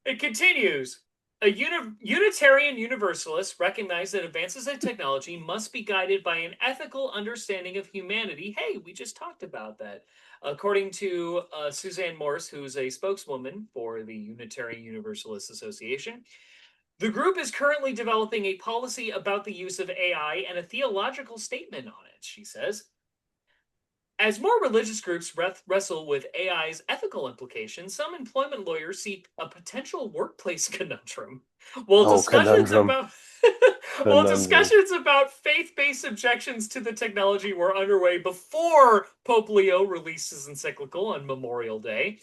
It continues. A Unitarian Universalist recognized that advances in technology must be guided by an ethical understanding of humanity. Hey, we just talked about that. According to Suzanne Morse, who's a spokeswoman for the Unitarian Universalist Association, the group is currently developing a policy about the use of AI and a theological statement on it, she says. As more religious groups wrestle with AI's ethical implications, some employment lawyers see a potential workplace conundrum. While Oh, discussions conundrum. about while Conundrum. discussions about faith-based objections to the technology were underway before Pope Leo released his encyclical on Memorial Day.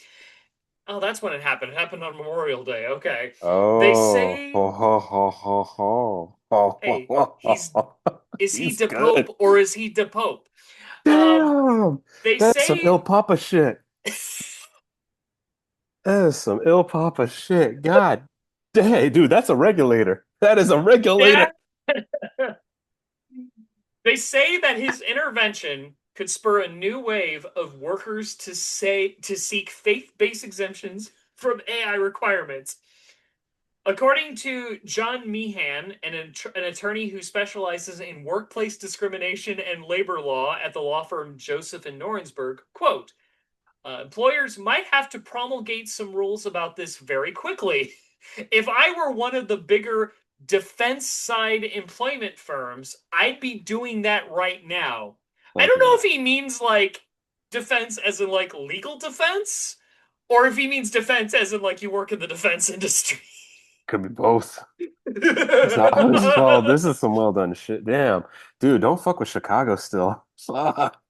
Oh, that's when it happened. It happened on Memorial Day. Okay. They Oh, say, ho, ho, ho, ho, ho. Oh, ho, hey, ho, he's ho, ho. is he He's the good. Pope or is he the Pope? Um, Damn. they That's some say ill papa shit. That is some ill papa shit. God dang, dude, that's a regulator. That is a regulator. yeah. They say that his intervention could spur a new wave of workers to seek faith-based exemptions from AI requirements. According to John Meehan, an attorney who specializes in workplace discrimination and labor law at the law firm Joseph and Norensberg, quote, employers might have to promulgate some rules about this very quickly. If I were one of the bigger defense side employment firms, I'd be doing that right now. I don't know Mhm. if he means like defense as in like legal defense, or if he means defense as in like you work in the defense industry. Could be both. This is some well done shit. Damn. Dude, don't fuck with Chicago still. Fuck.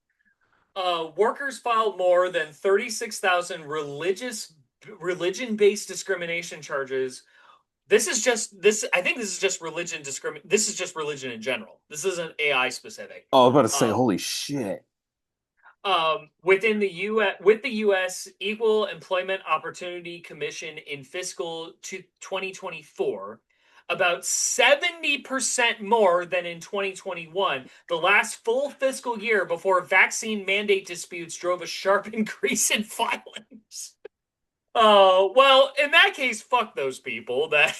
Workers filed more than 36,000 religion-based discrimination charges. This is just this. I think this is just religion discrimin. This is just religion in general. This isn't AI specific. Oh, I was about to say, Um, holy shit. within the U.S. with the U.S. Equal Employment Opportunity Commission in fiscal 2024, about 70% more than in 2021, the last full fiscal year before vaccine mandate disputes drove a sharp increase in filings. Oh, well, in that case, fuck those people that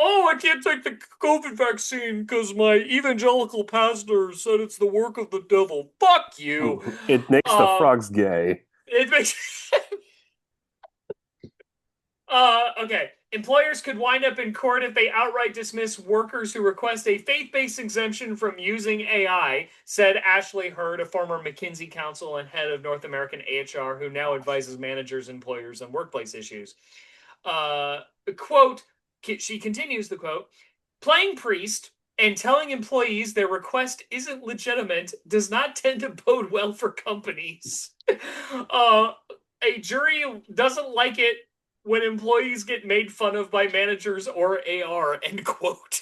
oh, I can't take the COVID vaccine because my evangelical pastor said it's the work of the devil. Fuck you. It makes the Um, frogs gay. it makes okay. Employers could wind up in court if they outright dismiss workers who request a faith-based exemption from using AI, said Ashley Hurd, a former McKinsey counsel and head of North American AHR, who now advises managers, employers, on workplace issues. Uh, quote, she continues the quote, playing priest and telling employees their request isn't legitimate does not tend to bode well for companies. uh, a jury doesn't like it when employees get made fun of by managers or AR, end quote.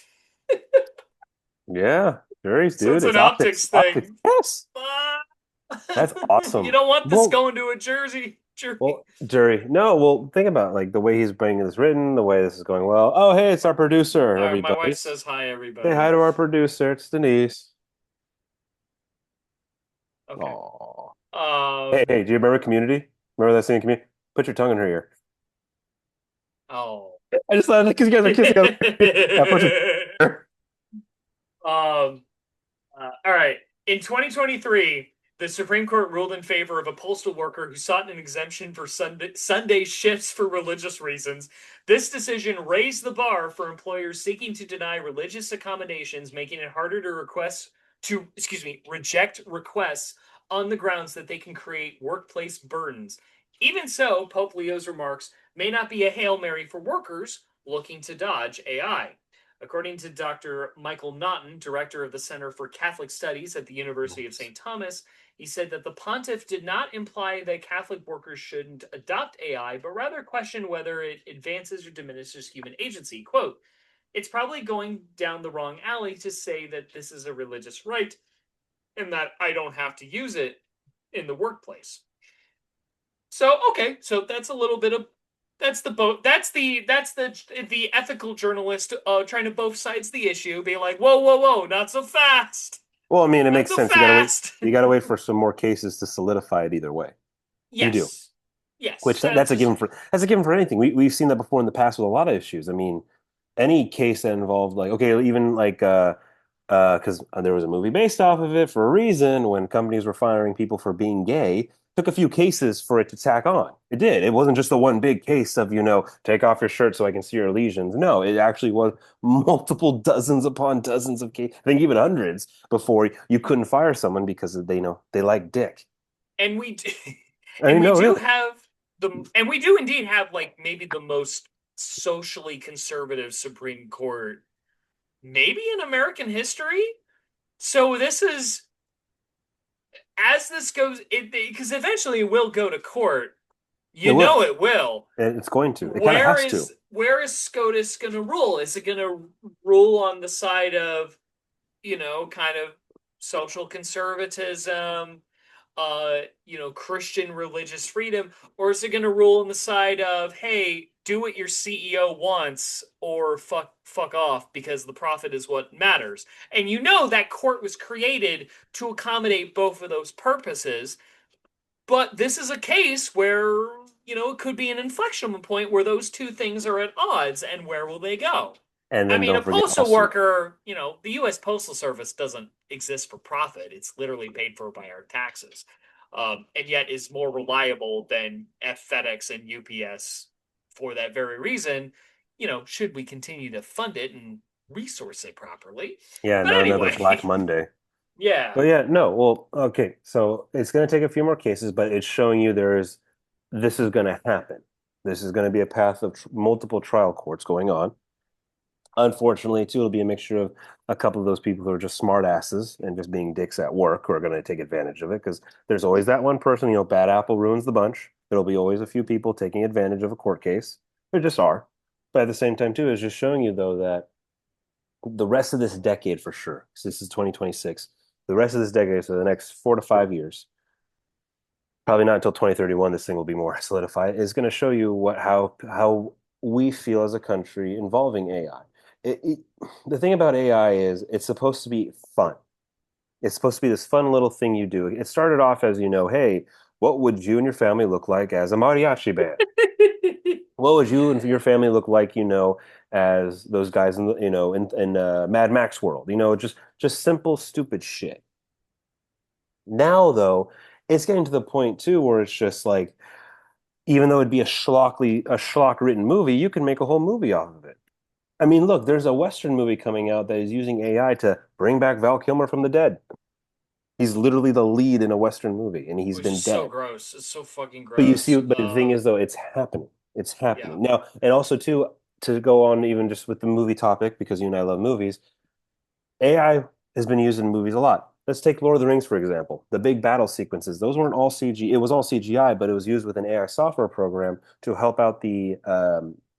Yeah, juries, So dude. it's an It's optics. optics Optics. thing. Yes. Ah. That's You awesome. don't want this Well, going to a Jersey jury. jury. No, well, think about like the way he's bringing this written, the way this is going well. Oh, hey, it's our producer, All right, my everybody. wife says hi, Say hi everybody. to our producer. It's Denise. Okay. Oh. Hey, Um. hey, do you remember Community? Remember that scene in Community? Put your tongue in her ear. Oh. I just thought because you guys are kissing on the yeah, put your Um. All right. In 2023, the Supreme Court ruled in favor of a postal worker who sought an exemption for Sunday shifts for religious reasons. This decision raised the bar for employers seeking to deny religious accommodations, making it harder to reject requests on the grounds that they can create workplace burdens. Even so, Pope Leo's remarks may not be a Hail Mary for workers looking to dodge AI. According to Dr. Michael Naughton, director of the Center for Catholic Studies at the University of St. Thomas, he said that the pontiff did not imply that Catholic workers shouldn't adopt AI, but rather question whether it advances or diminishes human agency. Quote, it's probably going down the wrong alley to say that this is a religious right and that I don't have to use it in the workplace. So okay, so that's a little bit of that's the ethical journalist trying to both sides the issue, being like, whoa, whoa, whoa, not so fast, Well, I mean, it not makes so sense. You gotta wait. fast. You gotta wait for some more cases to solidify it either way. You do. Yes, yes, Which that's that's a just given for that's a given for anything. We've seen that before in the past with a lot of issues. I mean, any case that involved like okay, even like because there was a movie based off of it for a reason when companies were firing people for being gay. Took a few cases for it to tack on. It did. It wasn't just the one big case of, take off your shirt so I can see your lesions. No, it actually was multiple dozens upon dozens of cases. I think even hundreds before you couldn't fire someone because they know they like dick. and we I and mean, we no, do really. have the and we do indeed have like maybe the most socially conservative Supreme Court maybe in American history. So this is as this goes, it because eventually it will go to court. It You will. know it will. It's going to. It kind of Where has to. is where is SCOTUS going to rule? Is it going to rule on the side of, kind of social conservatism, Christian religious freedom, or is it going to rule on the side of, hey, do what your CEO wants or fuck off because the profit is what matters? And that court was created to accommodate both of those purposes, but this is a case where, it could be an inflection point where those two things are at odds, and where will they go? And I then mean, a don't forget postal also, worker, the U.S. Postal Service doesn't exist for profit. It's literally paid for by our taxes, and yet is more reliable than FedEx and UPS for that very reason. Should we continue to fund it and resource it properly? yeah, But not another anyway, Black Monday. yeah, But yeah, no, well, okay. So it's going to take a few more cases, but it's showing you this is going to happen. This is going to be a path of tr multiple trial courts going on. Unfortunately, too, it'll be a mixture of a couple of those people who are just smart asses and just being dicks at work who are going to take advantage of it because there's always that one person, bad apple ruins the bunch. There'll be always a few people taking advantage of a court case. There just are. But at the same time, too, it's just showing you, though, that the rest of this decade for sure, because this is 2026, the rest of this decade, so the next 4 to 5 years, probably not until 2031, this thing will be more solidified, is going to show you how we feel as a country involving AI. The thing about AI is it's supposed to be fun. It's supposed to be this fun little thing you do. It started off as, hey, what would you and your family look like as a mariachi band? What would you and your family look like, as those guys in the, in Mad Max world? Just simple, stupid shit. Now, though, it's getting to the point too where it's just like, even though it'd be a schlock written movie, you can make a whole movie off of it. I mean, look, there's a Western movie coming out that is using AI to bring back Val Kilmer from the dead. He's literally the lead in a Western movie, and he's which been is so dead. gross. It's so fucking But you see, gross. but the thing is, though, it's happening. It's Yeah. happening now, and also too, to go on even just with the movie topic, because you and I love movies. AI has been used in movies a lot. Let's take Lord of the Rings, for example. The big battle sequences, those weren't all CG. It was all CGI, but it was used with an AI software program to help out the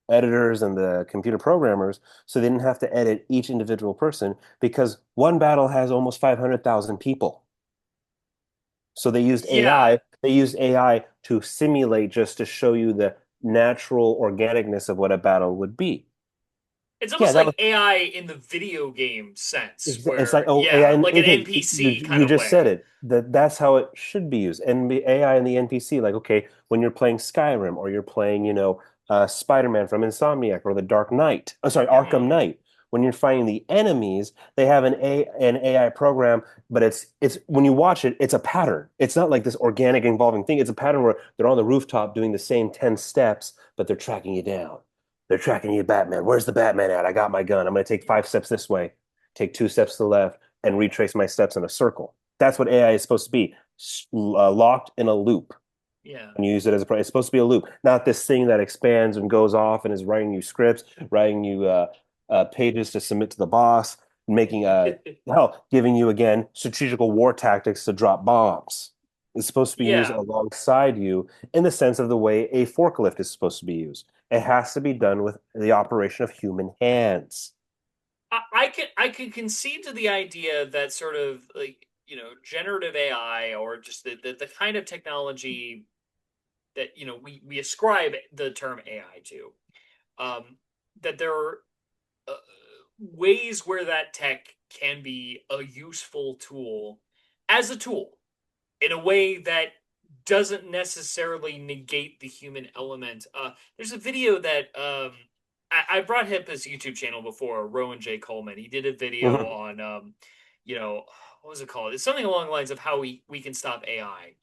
editors and the computer programmers, so they didn't have to edit each individual person because one battle has almost 500,000 people. So they used Yeah, AI. They used AI to simulate just to show you the natural organicness of what a battle would be. it's Yeah, almost that was like AI in the video game sense, it's like, where oh, AI yeah, and like an okay, NPC kind you of just said way. it. That's how it should be used. And the AI and the NPC, like, okay, when you're playing Skyrim or you're playing, Spider-Man from Insomniac or The Dark Knight, oh, sorry, Arkham Hmm. Knight. When you're fighting the enemies, they have an AI program, but it's when you watch it, it's a pattern. It's not like this organic involving thing. It's a pattern where they're on the rooftop doing the same 10 steps, but they're tracking you down. They're tracking you, Batman. Where's the Batman at? I got my gun. I'm going to take 5 steps this way, take 2 steps to the left, and retrace my steps in a circle. That's what AI is supposed to be, locked in a loop. Yeah. And you use it as it's supposed to be a loop, not this thing that expands and goes off and is writing you scripts, writing you pages to submit to the boss, making hell, giving you again strategical war tactics to drop bombs. It's supposed to be used Yeah. alongside you in the sense of the way a forklift is supposed to be used. It has to be done with the operation of human hands. I could concede to the idea that sort of like generative AI or just the kind of technology that we ascribe the term AI to, um, that there are uh, ways where that tech can be a useful tool as a tool in a way that doesn't necessarily negate the human element. There's a video that I brought him his YouTube channel before, Rowan J. Coleman. He did a video Mhm. on, you know, what was it called? It's something along the lines of how we can stop AI.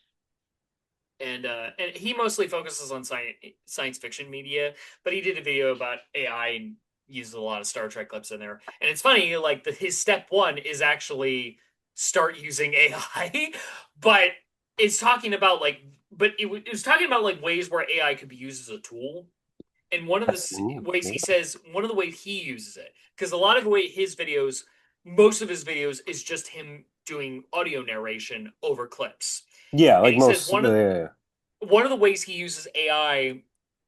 And he mostly focuses on science fiction media, but he did a video about AI and uses a lot of Star Trek clips in there. And it's funny, like his step one is actually start using AI, but it's talking about it was talking about like ways where AI could be used as a tool. And one of the ways he says, one of the ways he uses it, because a lot of the way most of his videos is just him doing audio narration over clips. Yeah, And like he says most. Yeah. one of the ways he uses AI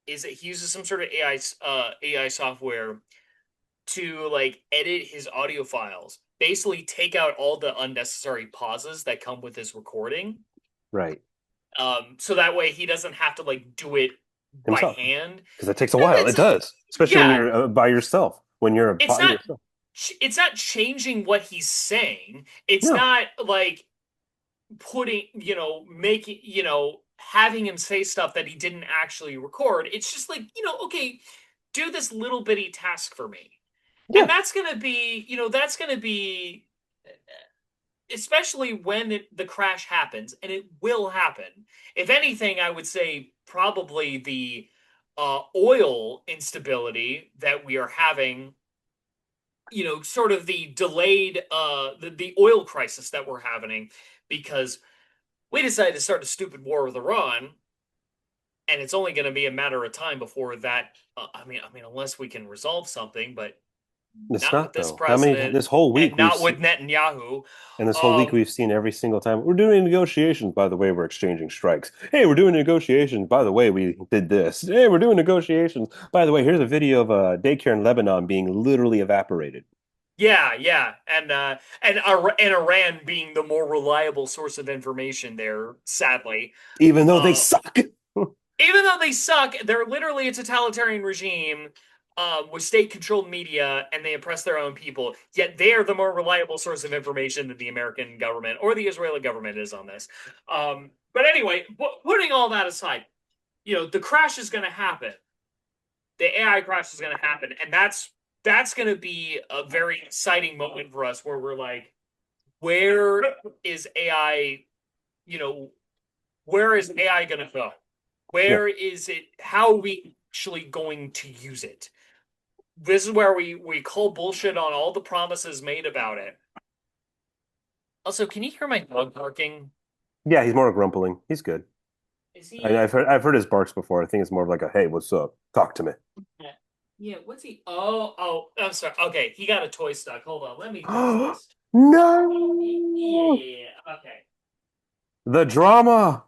is that he uses some sort of AI software to like edit his audio files. Basically, take out all the unnecessary pauses that come with his recording. Right. So that way he doesn't have to like do it by Himself. hand. Because it takes a And while. It does, especially when yeah, you're by yourself. When you're it's by not yourself. it's not changing what he's saying. It's No. not like putting, making, having him say stuff that he didn't actually record. It's just like, okay, do this little bitty task for me. And Yeah. that's going to be, especially when the crash happens, and it will happen. If anything, I would say probably the oil instability that we are having, sort of the delayed, the oil crisis that we're having because we decided to start a stupid war with Iran, and it's only going to be a matter of time before that. I mean, unless we can resolve something, but It's not with not this though. How many president this whole week and we've not seen with Netanyahu. and this whole week Um, we've seen every single time we're doing negotiations. By the way, we're exchanging strikes. Hey, we're doing negotiations. By the way, we did this. Hey, we're doing negotiations. By the way, here's a video of a daycare in Lebanon being literally evaporated. yeah, yeah, and Iran being the more reliable source of information there, sadly. Even though they Uh, suck. Even though they suck, they're literally a totalitarian regime with state-controlled media, and they oppress their own people. Yet they are the more reliable source of information than the American government or the Israeli government is on this. But anyway, putting all that aside, the crash is going to happen. The AI crash is going to happen, and that's going to be a very exciting moment for us, where we're like, where is AI? You know, where is AI going to go? Yeah. Where is it? How are we actually going to use it? This is where we call bullshit on all the promises made about it. Also, can you hear my dog barking? Yeah, he's more grumbling. He's good. Is I've he? heard his barks before. I think it's more of like a hey, what's up? Talk to me. Yeah. What's he? Oh. I'm sorry. Okay, he got a toy stuck. Hold on. Let me fix this. Yeah. No! Okay. The drama,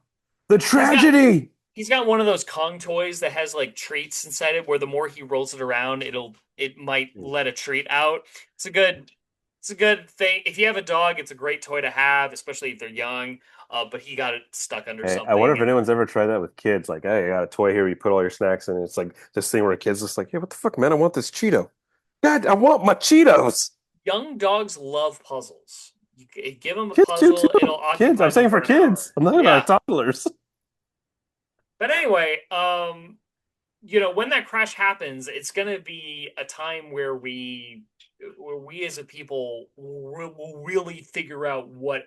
the He's got tragedy. He's got one of those Kong toys that has like treats inside it, where the more he rolls it around, it might let a treat out. It's a good it's a good thing. If you have a dog, it's a great toy to have, especially if they're young. But he got it stuck under Hey, I wonder something, if and anyone's ever tried that with kids. Like, hey, I got a toy here. You put all your snacks in. It's like this thing where a kid's just like, hey, what the fuck, man? I want this Cheeto. God, I want my Cheetos. young dogs love puzzles. You give them a Kids do puzzle, too. it'll Kids. I'm occupy them saying for for an hour. kids. I'm not about Yeah. toddlers. But anyway, when that crash happens, it's going to be a time where we as a people will really figure out what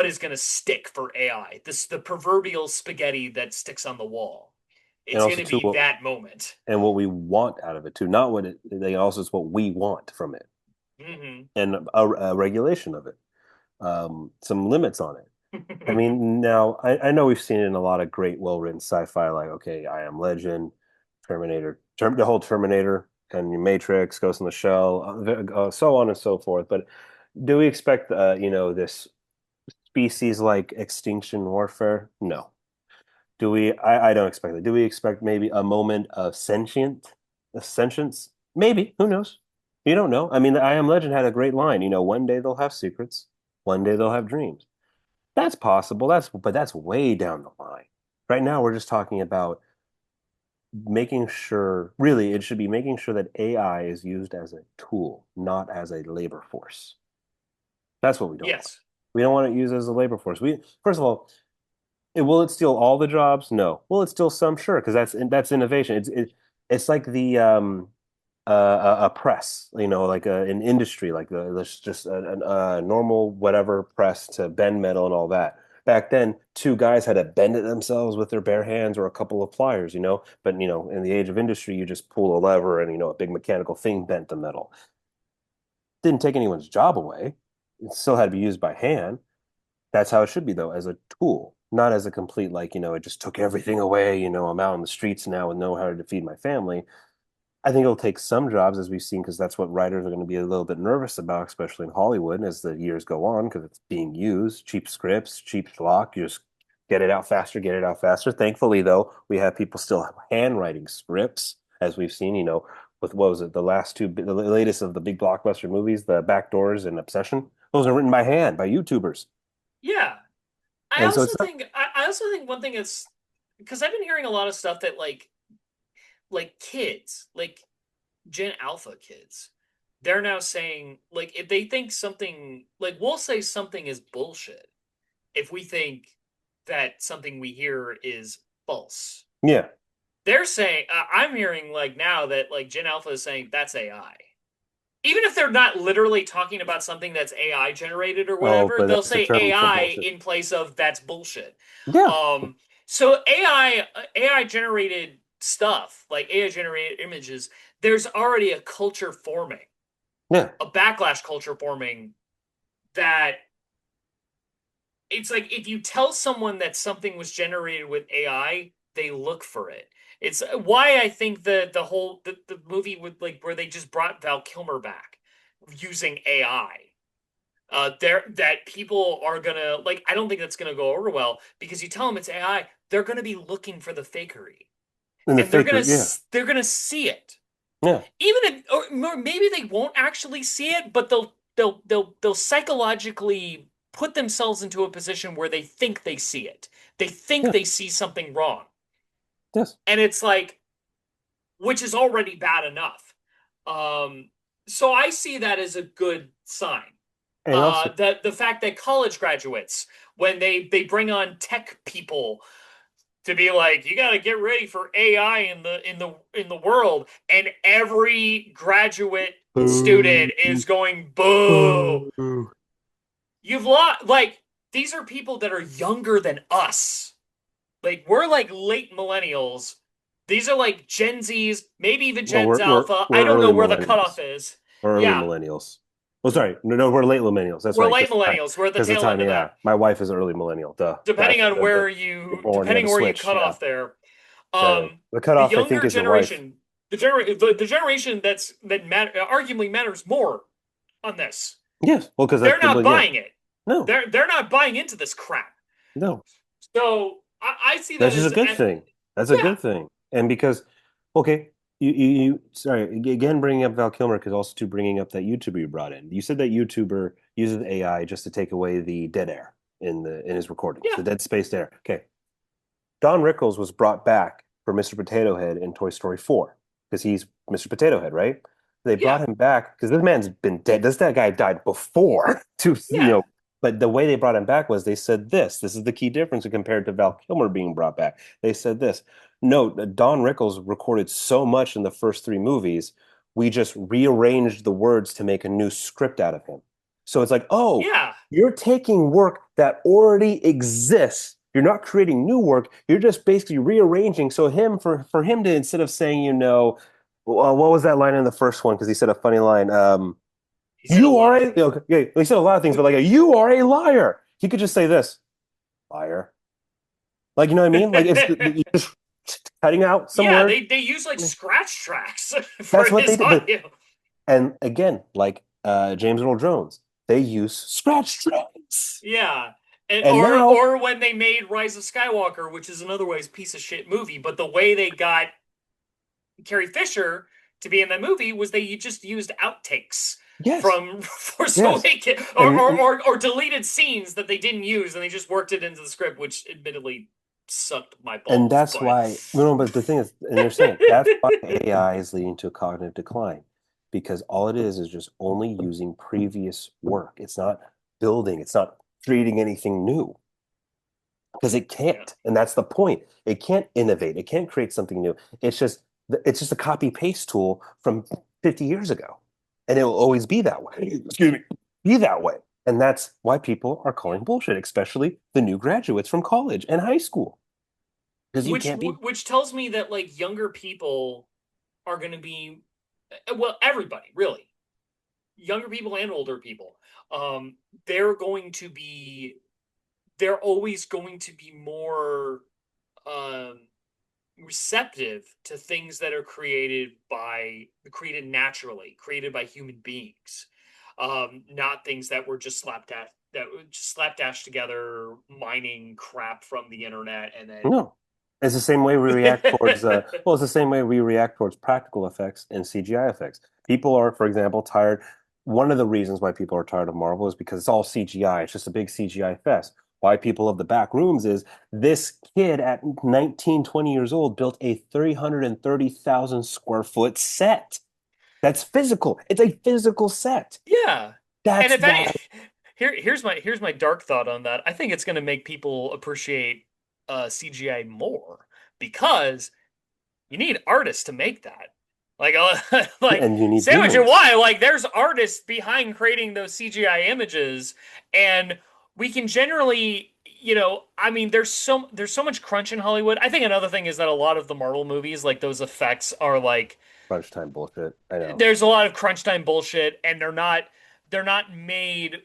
is going to stick for AI. This the proverbial spaghetti that sticks on the wall. And It's going also to too, be that moment. what we want out of it too. Not what it. They also it's what we want from it, Hmm. and a regulation of it. Some limits on it. I mean, now I know we've seen it in a lot of great, well-written sci-fi, like okay, I Am Legend, the whole Terminator, and Matrix, Ghost in the Shell, so on and so forth. But do we expect, this species-like extinction warfare? No. Do we? I don't expect that. Do we expect maybe a moment of sentience? Maybe. Who knows? You don't know. I mean, the I Am Legend had a great line. One day they'll have secrets, one day they'll have dreams. That's possible. But that's way down the line. Right now, we're just talking about making sure, really, it should be making sure that AI is used as a tool, not as a labor force. That's what we don't want. Yes. We don't want it used as a labor force. First of all, will it steal all the jobs? No. Will it steal some? Sure, because that's innovation. It's like the a press, like an industry, like there's just a normal whatever press to bend metal and all that. Back then, two guys had to bend it themselves with their bare hands or a couple of pliers, But in the age of industry, you just pull a lever and a big mechanical thing bent the metal. Didn't take anyone's job away. It still had to be used by hand. That's how it should be, though, as a tool, not as a complete, like, it just took everything away. I'm out in the streets now and know how to feed my family. I think it'll take some jobs, as we've seen, because that's what writers are going to be a little bit nervous about, especially in Hollywood as the years go on, because it's being used. Cheap scripts, cheap schlock. You just get it out faster, get it out faster. Thankfully, though, we have people still handwriting scripts, as we've seen, with what was it, the latest of the big blockbuster movies, The Backdoors and Obsession. Those are written by hand by YouTubers. Yeah. I And so also it's not, think I also think one thing is because I've been hearing a lot of stuff that kids, like Gen Alpha kids, they're now saying like if they think something like we'll say something is bullshit if we think that something we hear is false. yeah. They're saying I'm hearing like now that like Gen Alpha is saying that's AI. Even if they're not literally talking about something that's AI generated or Oh, whatever, but they'll that's a say term for AI bullshit. in place of that's bullshit. Yeah. So AI generated stuff, like AI generated images, there's already a culture forming, Yeah. a backlash culture forming that it's like if you tell someone that something was generated with AI, they look for it. It's why I think the movie with like where they just brought Val Kilmer back using AI. There that people are gonna like. I don't think that's gonna go over well because you tell them it's AI, they're gonna be looking for the fakery, And the and they're faker, gonna yeah. they're gonna see it. Yeah. Even if, or maybe they won't actually see it, but they'll psychologically put themselves into a position where they think they see it. They think Yeah. they see something wrong, Yes. and it's like, which is already bad enough. Um, so I see that as a good sign. And also, The fact that college graduates, when they bring on tech people to be like, you got to get ready for AI in the world, and every graduate boo, student is going boo. boo. You've lost like these are people that are younger than us. Like we're like late millennials. These are like Gen Zs, maybe even Well, Gen we're we're Alpha. I we're don't know early where the cutoff millennials. is. We're early Yeah, millennials. Oh, sorry. No, no, we're late millennials. That's we're right. late millennials. We're at the Because the tail end time, of yeah. that. My wife is an early millennial. Duh. Depending on where You're you born. You have depending a where you switch. cut Yeah. off there. The The cutoff, I think, younger is your wife. generation, the generation arguably matters more on this. Yes. Well, because that's They're the, not well, yeah. buying it. No, They're not buying into this crap. no. So I see that That's just a as good thing. That's a yeah, good thing. And because, okay, sorry, again, bringing up Val Kilmer, because also too bringing up that YouTuber you brought in. You said that YouTuber uses AI just to take away the dead air in his recordings, yeah, the dead spaced air. Okay. Don Rickles was brought back for Mr. Potato Head in Toy Story 4 because he's Mr. Potato Head, right? They brought yeah, him back because this man's been dead. This that guy died before to yeah. but the way they brought him back was they said this. This is the key difference compared to Val Kilmer being brought back. They said this. No, Don Rickles recorded so much in the first three movies, we just rearranged the words to make a new script out of him. So it's like, oh, Yeah. you're taking work that already exists. You're not creating new work. You're just basically rearranging. So for him to instead of saying, what was that line in the first one? Because he said a funny line. He said a You are lot a of you know, yeah, he said a lot of things, but like you are a liar. He could just say this, liar. Like you know what I mean? Like it's things. you're just cutting out some Yeah, words. they use like scratch tracks for That's what they his did. But audio. and again, like James Earl Jones, they use scratch tracks. Yeah. And And now, or when they made Rise of Skywalker, which is another ways piece of shit movie, but the way they got Carrie Fisher to be in that movie was they just used outtakes yes, from Force yes, Awakens and or deleted scenes that they didn't use and they just worked it into the script, which admittedly sucked my and balls. that's But why no, but the thing is, and they're saying that's why AI is leading to a cognitive decline because all it is just only using previous work. It's not building, it's not creating anything new because it yeah. can't, and that's the point. It can't innovate, it can't create something new. It's just a copy paste tool from 50 years ago, and it will always be that way. Excuse me, be that way. And that's why people are Yeah. calling bullshit, especially the new graduates from college and high school. Because you Which can't be. which tells me that like younger people are going to be well, everybody, really. Younger people and older people. Um they're going to be they're always going to be more um receptive to things that are created naturally, created by human beings. Not things that were just slapdash together mining crap from the internet and then No. It's the same way we react towards, well, it's the same way we react towards practical effects and CGI effects. People are, for example, tired. One of the reasons why people are tired of Marvel is because it's all CGI. It's just a big CGI fest. Why people of the back rooms is this kid at 19, 20 years old built a 330,000 square foot set. That's physical. It's a physical set. yeah. And That's if any why. here's my dark thought on that. I think it's going to make people appreciate CGI more because you need artists to make that. Like, like And you need say what you humans. want. Like, there's artists behind creating those CGI images, and we can generally, I mean, there's so much crunch in Hollywood. I think another thing is that a lot of the Marvel movies, like those effects, are like Crunch time bullshit. I know. there's a lot of crunch time bullshit, and they're not made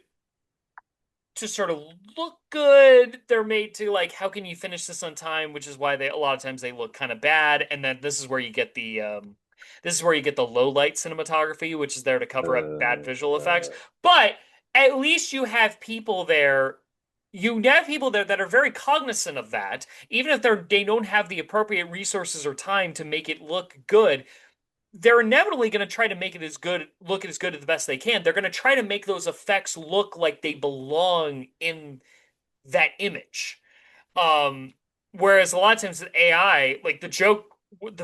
to sort of look good. They're made to like, how can you finish this on time? Which is why they a lot of times they look kind of bad. And then this is where you get the low light cinematography, which is there to cover up bad Uh, visual effects. uh, But at least you have people there. You have people there that are very cognizant of that, even if they don't have the appropriate resources or time to make it look good. They're inevitably going to try to make it as good, look as good as the best they can. They're going to try to make those effects look like they belong in that image. Um, Whereas a lot of times with AI, like the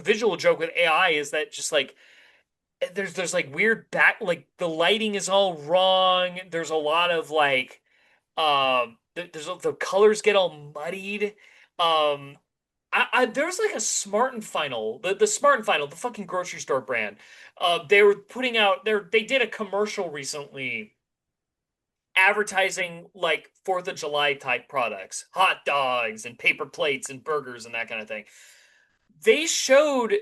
visual joke with AI is that just like there's like weird back, like the lighting is all wrong. There's a lot of like there's the colors get all muddied. Um, there's like a Smart and Final, the Smart and Final, the fucking grocery store brand. They were putting out they did a commercial recently advertising like Fourth of July type products, hot dogs and paper plates and burgers and that kind of thing. They showed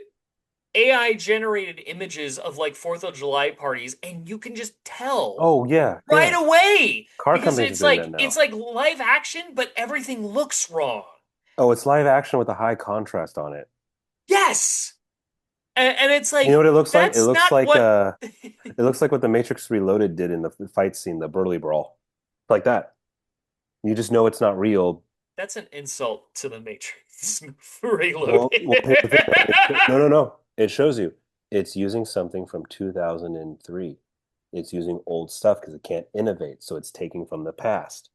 AI generated images of like Fourth of July parties, and you can just tell oh yeah, right yeah. away Car because companies are doing that it's now. like live action, but everything looks wrong. Oh, it's live action with a high contrast on it. Yes. And it's You know like what it looks like? that's not what It looks like what the Matrix Reloaded did in the fight scene, the Burly Brawl. Like that. You just know it's not real That's an insult to the Matrix Reloaded. Well, here's the thing, though. No, no, no. It shows you it's using something from 2003. It's using old stuff because it can't innovate, so it's taking from the past.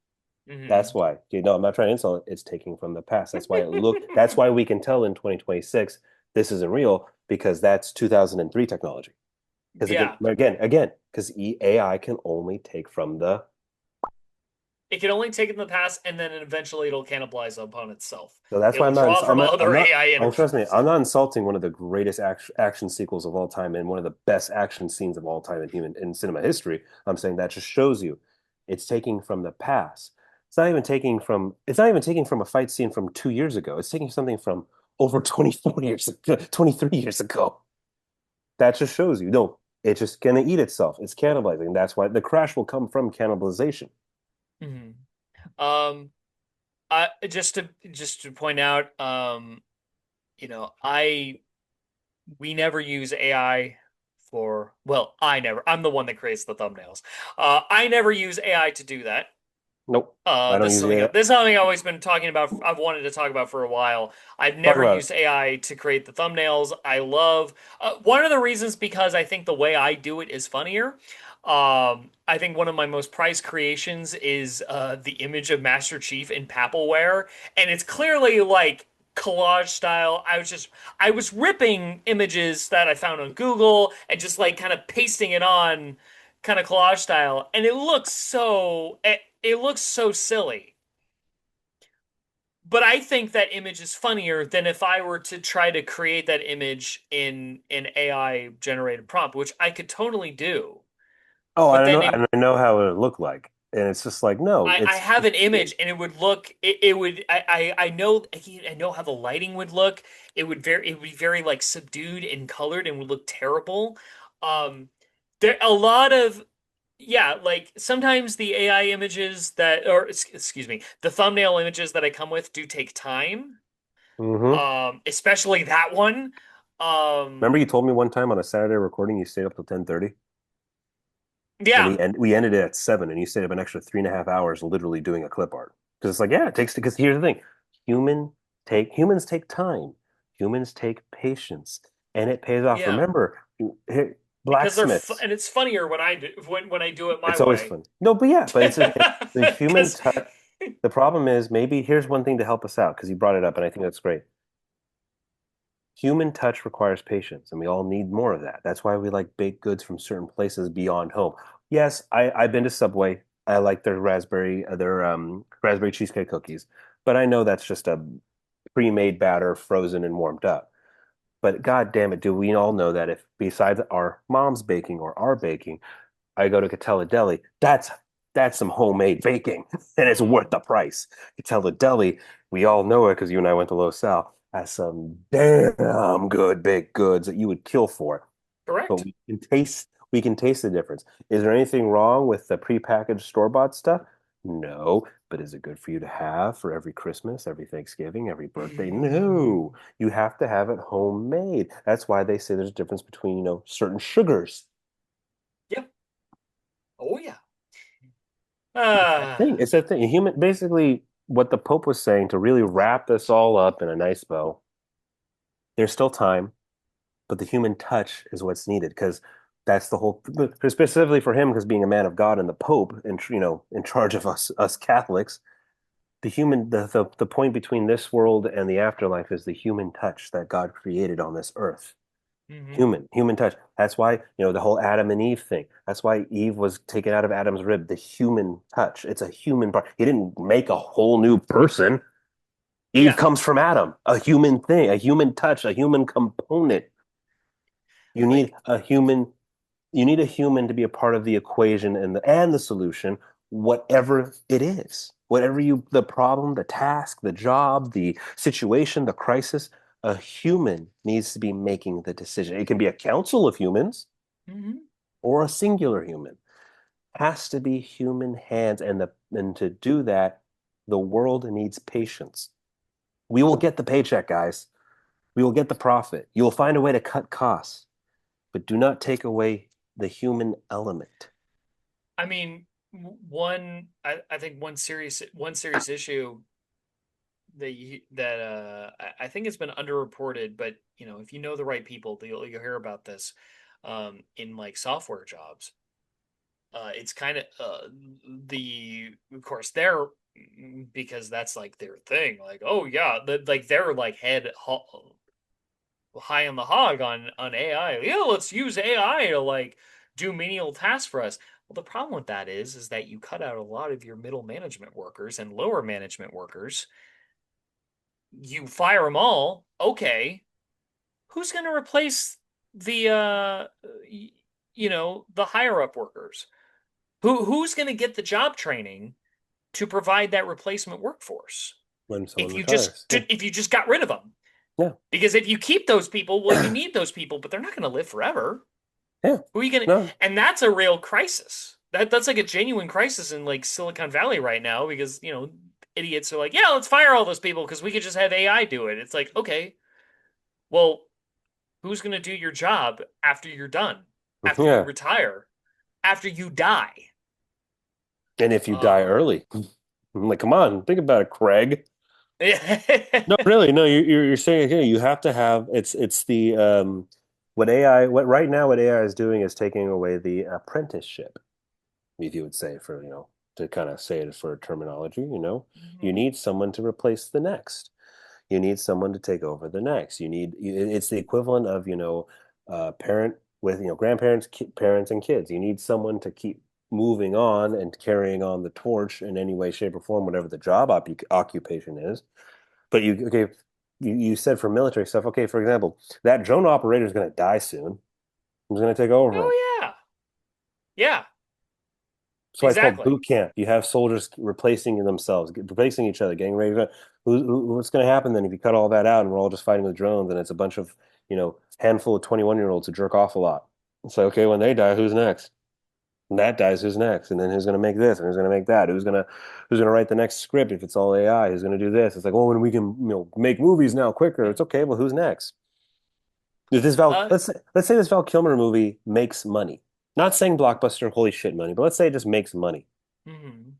That's Mhm. why. You know, I'm not trying to insult it. It's taking from the past. That's why it look. That's why we can tell in 2026 this isn't real because that's 2003 technology. Because Yeah, again, because AI can only take from the. it can only take it in the past, and then eventually it'll cannibalize upon itself. So that's why It'll draw from I'm other not. AI Oh, trust me, energies. I'm not insulting one of the greatest action sequels of all time and one of the best action scenes of all time in cinema history. I'm saying that just shows you, it's taking from the past. It's not even taking from. It's not even taking from a fight scene from 2 years ago. It's taking something from over 24 years, 23 years ago. That just shows you. No, it's just gonna eat itself. It's cannibalizing. That's why the crash will come from cannibalization. Mhm. Um, I just to point out, I we never use AI for, well, I never. I'm the one that creates the thumbnails. I never use AI to do that. Nope, I don't use it. This is something I've always been talking about. I've wanted to talk about for a while. I've Talk never about it. used AI to create the thumbnails. I love one of the reasons because I think the way I do it is funnier. I think one of my most prized creations is the image of Master Chief in Papelware, and it's clearly like collage style. I was ripping images that I found on Google and just like kind of pasting it on kind of collage style, and it looks so silly. But I think that image is funnier than if I were to try to create that image in an AI generated prompt, which I could totally do. Oh, I But don't know. then I don't know how it would look like, and it's just like no, I it's have an image and it would look it would I know how the lighting would look. It would be very like subdued and colored and would look terrible. Um there a lot of Yeah, like sometimes the AI images that or excuse me, the thumbnail images that I come with do take time. hmm Especially that one. Remember Um you told me one time on a Saturday recording you stayed up till 10:30, and yeah. we ended it at 7, and you stayed up an extra 3.5 hours literally doing a clip art because it's like yeah, it takes because here's the thing, humans take time, humans take patience, and it pays off. Yeah. Remember, Because blacksmiths. and it's funnier when I do it my It's always way. fun. No, but yeah, but the human Because touch. The problem is maybe here's one thing to help us out because you brought it up, and I think that's great. Human touch requires patience, and we all need more of that. That's why we like baked goods from certain places beyond home. Yes, I've been to Subway. I like their raspberry cheesecake cookies, but I know that's just a pre-made batter, frozen and warmed up. But God damn it, do we all know that if besides our mom's baking or our baking, I go to Catella Deli, that's some homemade baking, and it's worth the price. Catella Deli, we all know it because you and I went to Los Al, has some damn good baked goods that you would kill for. But correct. we can taste the difference. Is there anything wrong with the prepackaged store-bought stuff? No, but is it good for you to have for every Christmas, every Thanksgiving, every birthday? No, you have to have it homemade. That's why they say there's a difference between, certain sugars. Yep. Oh yeah. Thing. Ah. It's that thing. Human, basically, what the Pope was saying to really wrap this all up in a nice bow. There's still time, but the human touch is what's needed because that's the whole. Specifically for him, because being a man of God and the Pope, and in charge of us Catholics, the point between this world and the afterlife is the human touch that God created on this earth. Hmm. Human touch. That's why, the whole Adam and Eve thing. That's why Eve was taken out of Adam's rib, the human touch. It's a human part. He didn't make a whole new person. Eve Yeah. comes from Adam, a human thing, a human touch, a human component. You need Like a human, you need a human to be a part of the equation and the solution, whatever it is. Whatever the problem, the task, the job, the situation, the crisis, a human needs to be making the decision. It can be a council of humans mhm. or a singular human. Has to be human hands, and to do that, the world needs patience. We will get the paycheck, guys. We will get the profit. You will find a way to cut costs, but do not take away the human element. I mean, I think one serious issue I think it's been underreported, but if you know the right people, you'll hear about this in like software jobs. It's kind of the of course they're because that's like their thing. Like, oh yeah, like they're like high on the hog on AI. Yeah, let's use AI to like do menial tasks for us. Well, the problem with that is that you cut out a lot of your middle management workers and lower management workers. You fire them all. Okay, who's going to replace the the higher up workers? Who's going to get the job training to provide that replacement workforce when someone if you just retires. Yeah. if you just got rid of them? Yeah. Because if you keep those people, well, you need those people, but they're not going to live forever. Yeah. Who are you going to? No. And that's a real crisis. That's like a genuine crisis in like Silicon Valley right now because, idiots are like, yeah, let's fire all those people because we could just have AI do it. It's like, okay, well, who's going to do your job after you're done, after you Yeah. retire, after you die? And if you die Um, early, I'm like, come on, think about it, Craig. yeah. No, really, no, you're saying again, you have to have it's the what AI what right now what AI is doing is taking away the apprenticeship, if you would say for, to kind of say it for terminology, you Mhm. need someone to replace the next. You need someone to take over the next. It's the equivalent of, parent with, grandparents, parents, and kids. You need someone to keep moving on and carrying on the torch in any way, shape, or form, whatever the job occupation is. But okay, you said for military stuff, okay, for example, that drone operator is going to die soon. Who's going to take over him? Oh yeah. Yeah, That's why it's called exactly. boot camp. You have soldiers replacing themselves, replacing each other, getting ready. What's going to happen then if you cut all that out and we're all just fighting with drones and it's a bunch of, handful of 21-year-olds who jerk off a lot? It's like, okay, when they die, who's next? And that dies, who's next? And then who's going to make this and who's going to make that? Who's going to write the next script if it's all AI? Who's going to do this? It's like, oh, when we can, make movies now quicker. Yeah. It's okay. Well, who's next? If this Val, Uh, let's say this Val Kilmer movie makes money. Not saying blockbuster, holy shit money, but let's say it just makes money. mhm.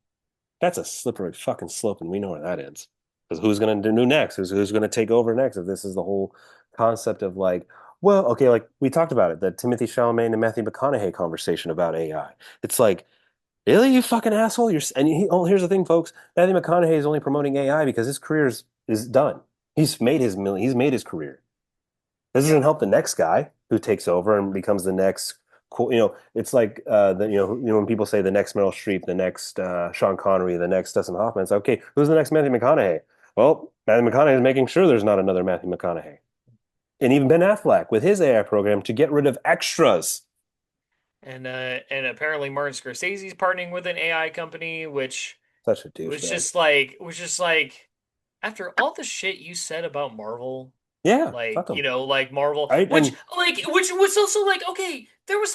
That's a slippery fucking slope, and we know where that ends. Because who's going to do next? Who's going to take over next? If this is the whole concept of like, well, okay, like we talked about it, the Timothy Chalamet and Matthew McConaughey conversation about AI. It's like, really, you fucking asshole? Here's the thing, folks. Matthew McConaughey is only promoting AI because his career is done. He's made his career. This doesn't Yeah. help the next guy who takes over and becomes the next cool. It's like when people say the next Meryl Streep, the next Sean Connery, the next Dustin Hoffman. It's like, okay, who's the next Matthew McConaughey? Well, Matthew McConaughey is making sure there's not another Matthew McConaughey, and even Ben Affleck with his AI program to get rid of extras. And apparently Martin Scorsese's partnering with an AI company, which Such a was douchebag. just like after all the shit you said about Marvel, Yeah, like fuck him. like Marvel, Right? And which was also like okay, there were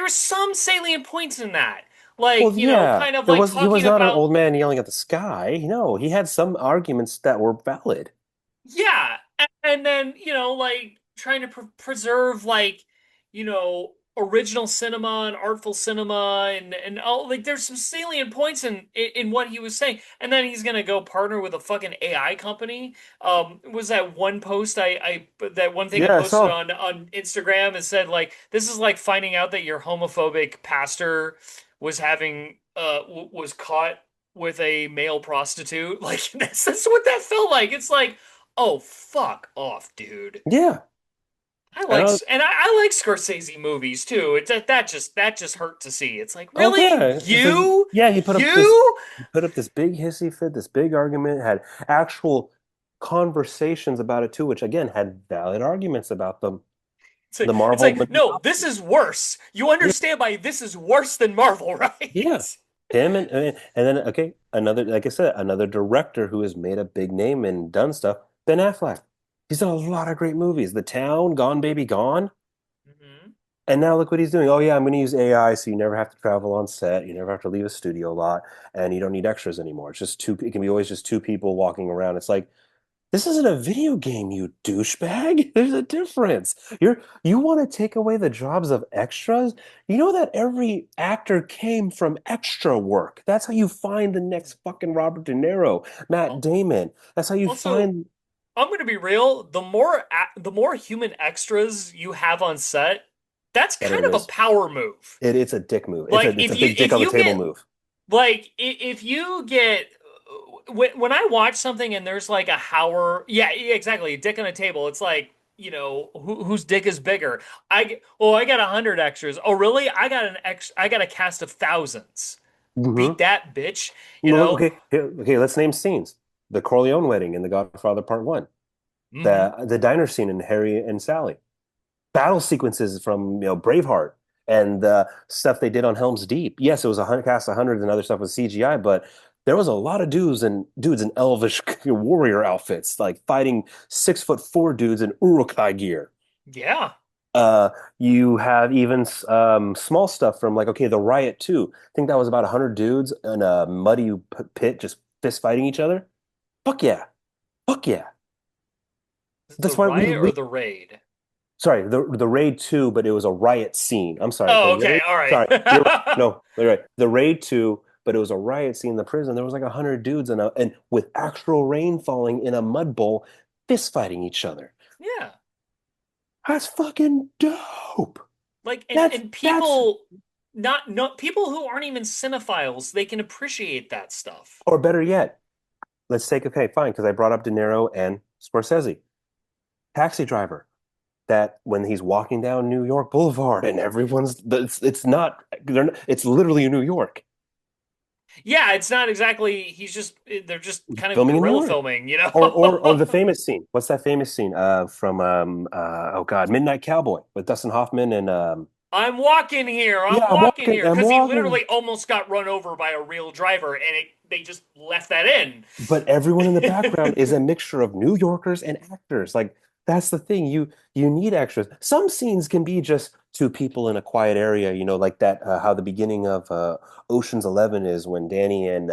some salient points in that, like well, yeah, kind of there like was he was talking not an about old man yelling at the sky. No, he had some arguments that were valid. yeah, and then like trying to preserve like original cinema and artful cinema and all like there's some salient points in what he was saying, and then he's gonna go partner with a fucking AI company. Was that one post that one thing I Yeah, I posted saw. on Instagram and said like this is like finding out that your homophobic pastor was having was caught with a male prostitute. Like that's what that felt like. It's like, oh, fuck off, dude. Yeah, I and like I like Scorsese movies too. It's that just hurt to see. It's like, oh really? yeah, because yeah, You? he put up this big hissy fit, this big argument, had actual conversations about it too, which again had valid arguments about them. The It's Marvel like, movie no, this opposite. is worse. You Yeah, understand why this is worse than Marvel, yeah. right? Him and then okay, another like I said, another director who has made a big name and done stuff, Ben Affleck. He's done a lot of great movies. The Town, Gone Baby Gone. Hmm. And now look what he's doing. Oh yeah, I'm going to use AI so you never have to travel on set, you never have to leave a studio lot, and you don't need extras anymore. It's just two. It can be always just two people walking around. It's like, This isn't a video game, you douchebag. There's a difference. You want to take away the jobs of extras? You know that every actor came from extra work. That's how you find the next fucking Robert De Niro, Matt Al- Damon. That's how you Also, find I'm going to be real. The more human extras you have on set, that's better kind it of a is. power move. It's a dick move. Like It's a big dick if on the you table get move. if you get when I watch something and there's like a Howard, yeah, exactly, a dick on a table. It's like, whose dick is bigger? I got 100 extras. Oh, really? I got a cast of thousands. Beat Hmm. that bitch. You Well, know. okay, okay, let's name scenes. The Corleone wedding in The Godfather Part One. Hmm. The diner scene in Harry and Sally. Battle sequences from Braveheart and stuff they did on Helm's Deep. Yes, it was cast of hundreds and other stuff with CGI, but there was a lot of dudes in elvish warrior outfits, like fighting 6'4" dudes in Uruk-hai gear. Yeah. Uh, you have even small stuff from like okay, the Riot 2. I think that was about 100 dudes in a muddy pit just fist fighting each other. Fuck yeah, fuck yeah. Is it the That's why riot or we the raid? sorry, the raid 2, but it was a riot scene. I'm sorry. The Oh, okay. raid, All right. sorry, you're right. No, you're right. The raid 2, but it was a riot scene in the prison. There was like 100 dudes and with actual rain falling in a mud bowl, fist fighting each other. Yeah. That's fucking dope. Like and That's people not people who aren't even cinephiles, they can appreciate that stuff. or better yet, let's take okay, fine, because I brought up De Niro and Scorsese. Taxi Driver. That when he's walking down New York Boulevard and it's not it's literally New York. Yeah, it's not exactly they're just kind of Filming in New guerrilla York. filming, Or the famous scene. What's that famous scene? From oh God, Midnight Cowboy with Dustin Hoffman and I'm walking here. yeah, I'm walking here I'm because he walking. literally almost got run over by a real driver and they just left that in. But everyone in the background is a mixture of New Yorkers and actors. Like that's the thing. You need extras. Some scenes can be just two people in a quiet area, like that how the beginning of Ocean's 11 is when Danny and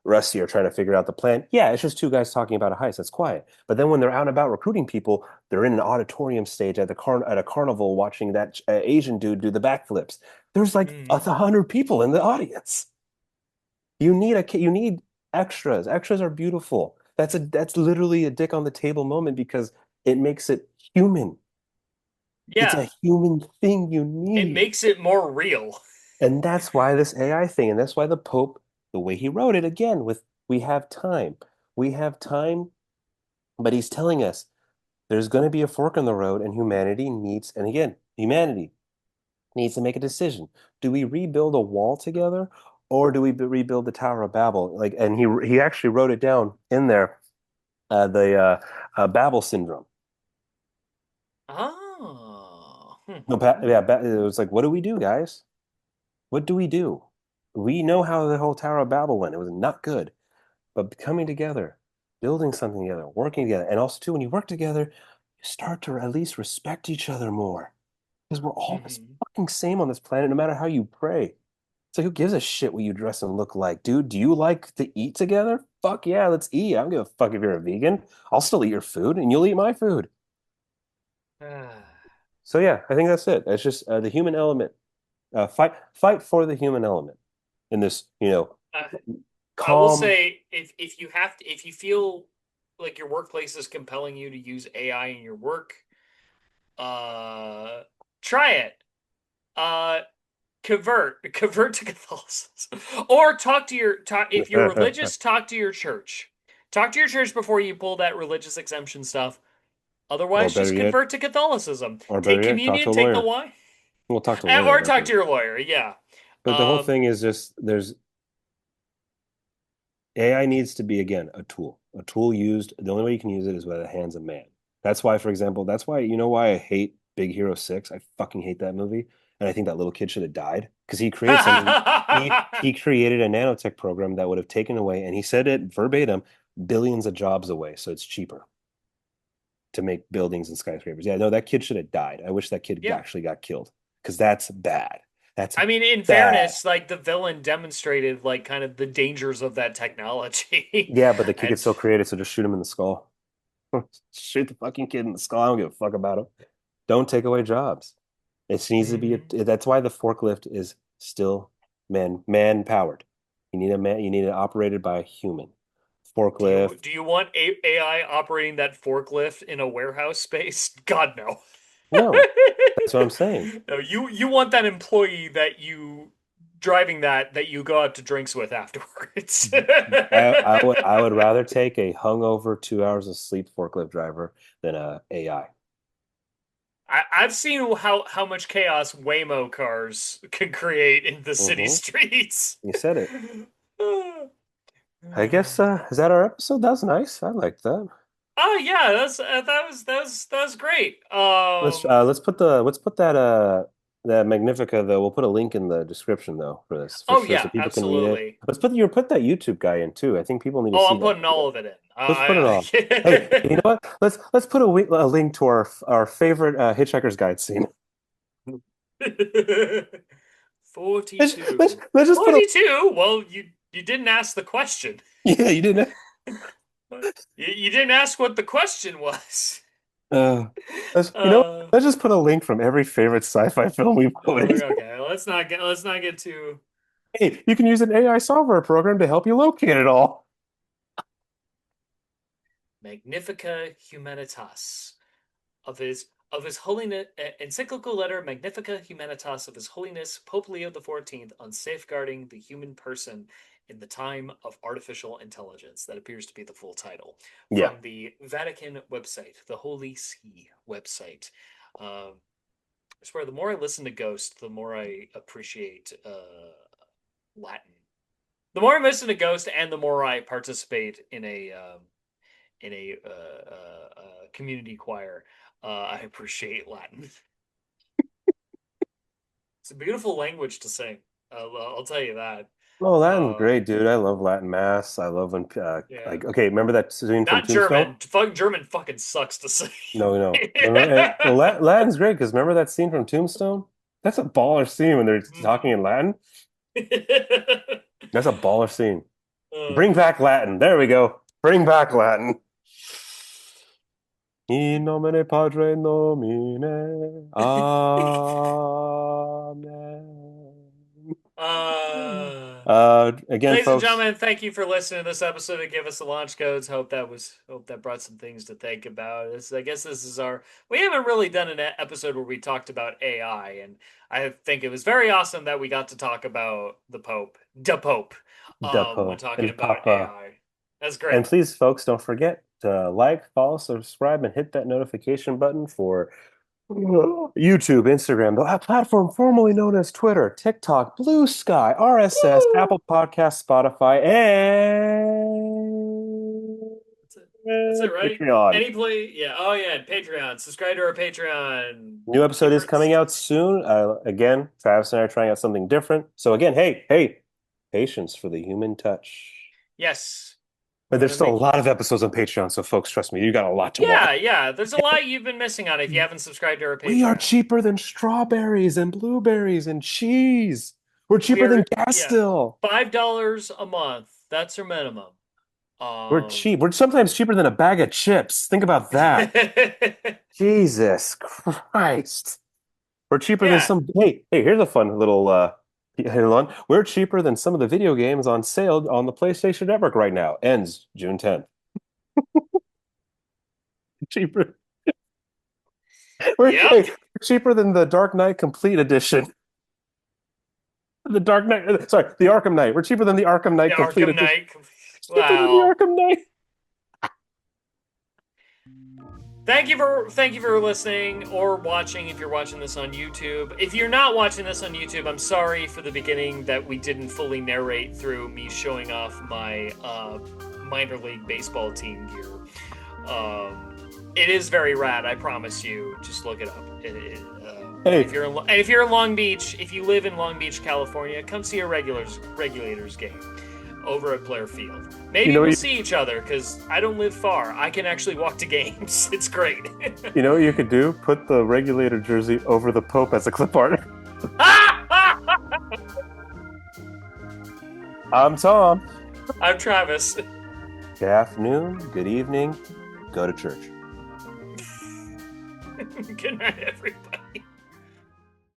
Rusty are trying to figure out the plan. Yeah, it's just two guys talking about a heist. That's quiet. But then when they're out and about recruiting people, they're in an auditorium stage at a carnival watching that Asian dude do the backflips. There's like Mhm. 100 people in the audience. You need extras. Extras are beautiful. That's literally a dick on the table moment because it makes it human. It's a Yeah, human thing you it need. makes it more real. And that's why this AI thing, and that's why the Pope, the way he wrote it again, with we have time. We have time, but he's telling us there's going to be a fork in the road, and humanity needs to make a decision. Do we rebuild a wall together, or do we rebuild the Tower of Babel? Like, and he actually wrote it down in there, the Babel syndrome. Oh. No, it was like, what do we do, guys? What do we do? We know how the whole Tower of Babel went. It was not good, but coming together, building something together, working together, and also too, when you work together, you start to at least respect each other more because we're all this Mhm. fucking same on this planet, no matter how you pray. So who gives a shit what you dress and look like, dude? Do you like to eat together? Fuck yeah, let's eat. I don't give a fuck if you're a vegan. I'll still eat your food, and you'll eat my food. So yeah, I think that's it. It's just the human element. Fight for the human element in this, Uh, I will calm. say if you feel like your workplace is compelling you to use AI in your work, uh try it. Uh convert to Catholicism. Or talk if you're or religious, talk to your church. Talk to your church before you pull that religious exemption stuff. Otherwise, better just yet, convert to Catholicism. or better Take yet, talk to communion, a take the lawyer. wine. We'll talk to a lawyer, Or talk to definitely. your lawyer, yeah. But the whole Um thing is just there's AI needs to be again a tool. A tool used, the only way you can use it is by the hands of man. That's why, for example, that's why you know why I hate Big Hero 6? I fucking hate that movie. And I think that little kid should have died because he created something. He created a nanotech program that would have taken away, and he said it verbatim, billions of jobs away. So it's cheaper to make buildings and skyscrapers. Yeah, no, that kid should have died. I wish that kid Yeah. actually got killed because that's bad. That's I mean, in bad. fairness, like the villain demonstrated like kind of the dangers of that technology. Yeah, but the kid could And still create it, so just shoot him in the skull. Shoot the fucking kid in the skull. I don't give a fuck about him. Don't take away jobs. It needs to be Mhm. that's why the forklift is still man powered. You need a man, you need it operated by a human. Forklift. Do you want AI operating that forklift in a warehouse space? God no. No, that's what I'm saying. No, you want that employee that you driving that you go out to drinks with afterwards. I would rather take a hungover 2 hours of sleep forklift driver than a AI. I've seen how much chaos Waymo cars can create in the city Hmm. streets. You said it. I guess is that our episode? That was nice. I liked that. Oh yeah, that was great. Let's put that Magnifica though. We'll put a link in the description though for this for Oh sure so yeah, people can read it. absolutely. Let's put that YouTube guy in too. I think people need to Oh, see I'm that putting all video. of it in. Let's put it all. Hey, you know what? Let's put a link to our favorite Hitchhiker's Guide scene. Let's let's 42. let's just put a 42? Well, you didn't ask the question. yeah. You didn't. You didn't ask what the question was. Uh, you know what? Uh, Let's just put a link from every favorite sci-fi film we've voted. okay, let's not get too Hey, you can use an AI software program to help you locate it all. Magnifica Humanitas of his holiness encyclical letter Magnifica Humanitas of His Holiness Pope Leo XIV on safeguarding the human person in the time of artificial intelligence. That appears to be the full title Yeah. from the Vatican website, the Holy See website. Um, I swear, the more I listen to Ghost, the more I appreciate Latin. The more I listen to Ghost, and the more I participate in a community choir. I appreciate Latin. It's a beautiful language to sing. I'll tell you that. Oh, Latin's Uh, great, dude. I love Latin Mass. I love when yeah, like okay, remember that scene from not Tombstone? German. Fuck German. Fucking sucks to sing. No, no. Well, Latin's great because remember that scene from Tombstone? That's a baller scene when they're talking in Latin. That's a baller scene. Bring uh, back Latin. There we go. Bring back Latin. In nomine Padre nomine. Amen. uh, Again, Ladies and folks, gentlemen, thank you for listening to this episode of Give Us the Launch Codes. Hope that brought some things to think about. I guess this is our. We haven't really done an episode where we talked about AI, and I think it was very awesome that we got to talk about the Pope, when Depo, talking El about Papa. AI. That's great. And please, folks, don't forget to like, follow, subscribe, and hit that notification button for YouTube, Instagram, the platform formerly known as Twitter, TikTok, Blue Sky, RSS, Woo! Apple Podcasts, Spotify, and That's it, right? Patreon. Any play? Yeah. Oh yeah, Patreon. Subscribe to our Patreon. New episode Give is coming us out soon. Again, Travis and I are trying out something different. So again, hey, patience for the human touch. yes. But We're there's gonna still a make lot of episodes on Patreon, so folks, trust me, you got a lot to watch. yeah. There's a lot you've been missing on if you haven't subscribed to our We are Patreon. cheaper than strawberries and blueberries and cheese. We're cheaper than We're gas yeah, still. $5 a month. That's our minimum. We're Um, cheap. We're sometimes cheaper than a bag of chips. Think about that. Jesus Christ. We're cheaper than yeah. some. Hey, here's a fun little headline. We're cheaper than some of the video games on sale on the PlayStation Network right now. Ends June 10th. Cheaper. Yep. We're cheaper than the Dark Knight Complete Edition. The Dark Knight, sorry, the Arkham Knight. We're cheaper than the Arkham The Knight Complete Arkham Edition. Knight. Cheaper than the Wow. Arkham Knight. Thank you for listening or watching if you're watching this on YouTube. If you're not watching this on YouTube, I'm sorry for the beginning that we didn't fully narrate through me showing off my minor league baseball team gear. It is very rad, I promise you. Just look it up. Hey, If you're in Long Beach, if you live in Long Beach, California, come see a regulators game over at Blair Field. Maybe what we'll you, see each other because I don't live far. I can actually walk to games. It's great. you know what you could do? Put the regulator jersey over the Pope as a clip art. I'm Tom. I'm Travis. Good afternoon, good evening, Go to church. Good night, everybody.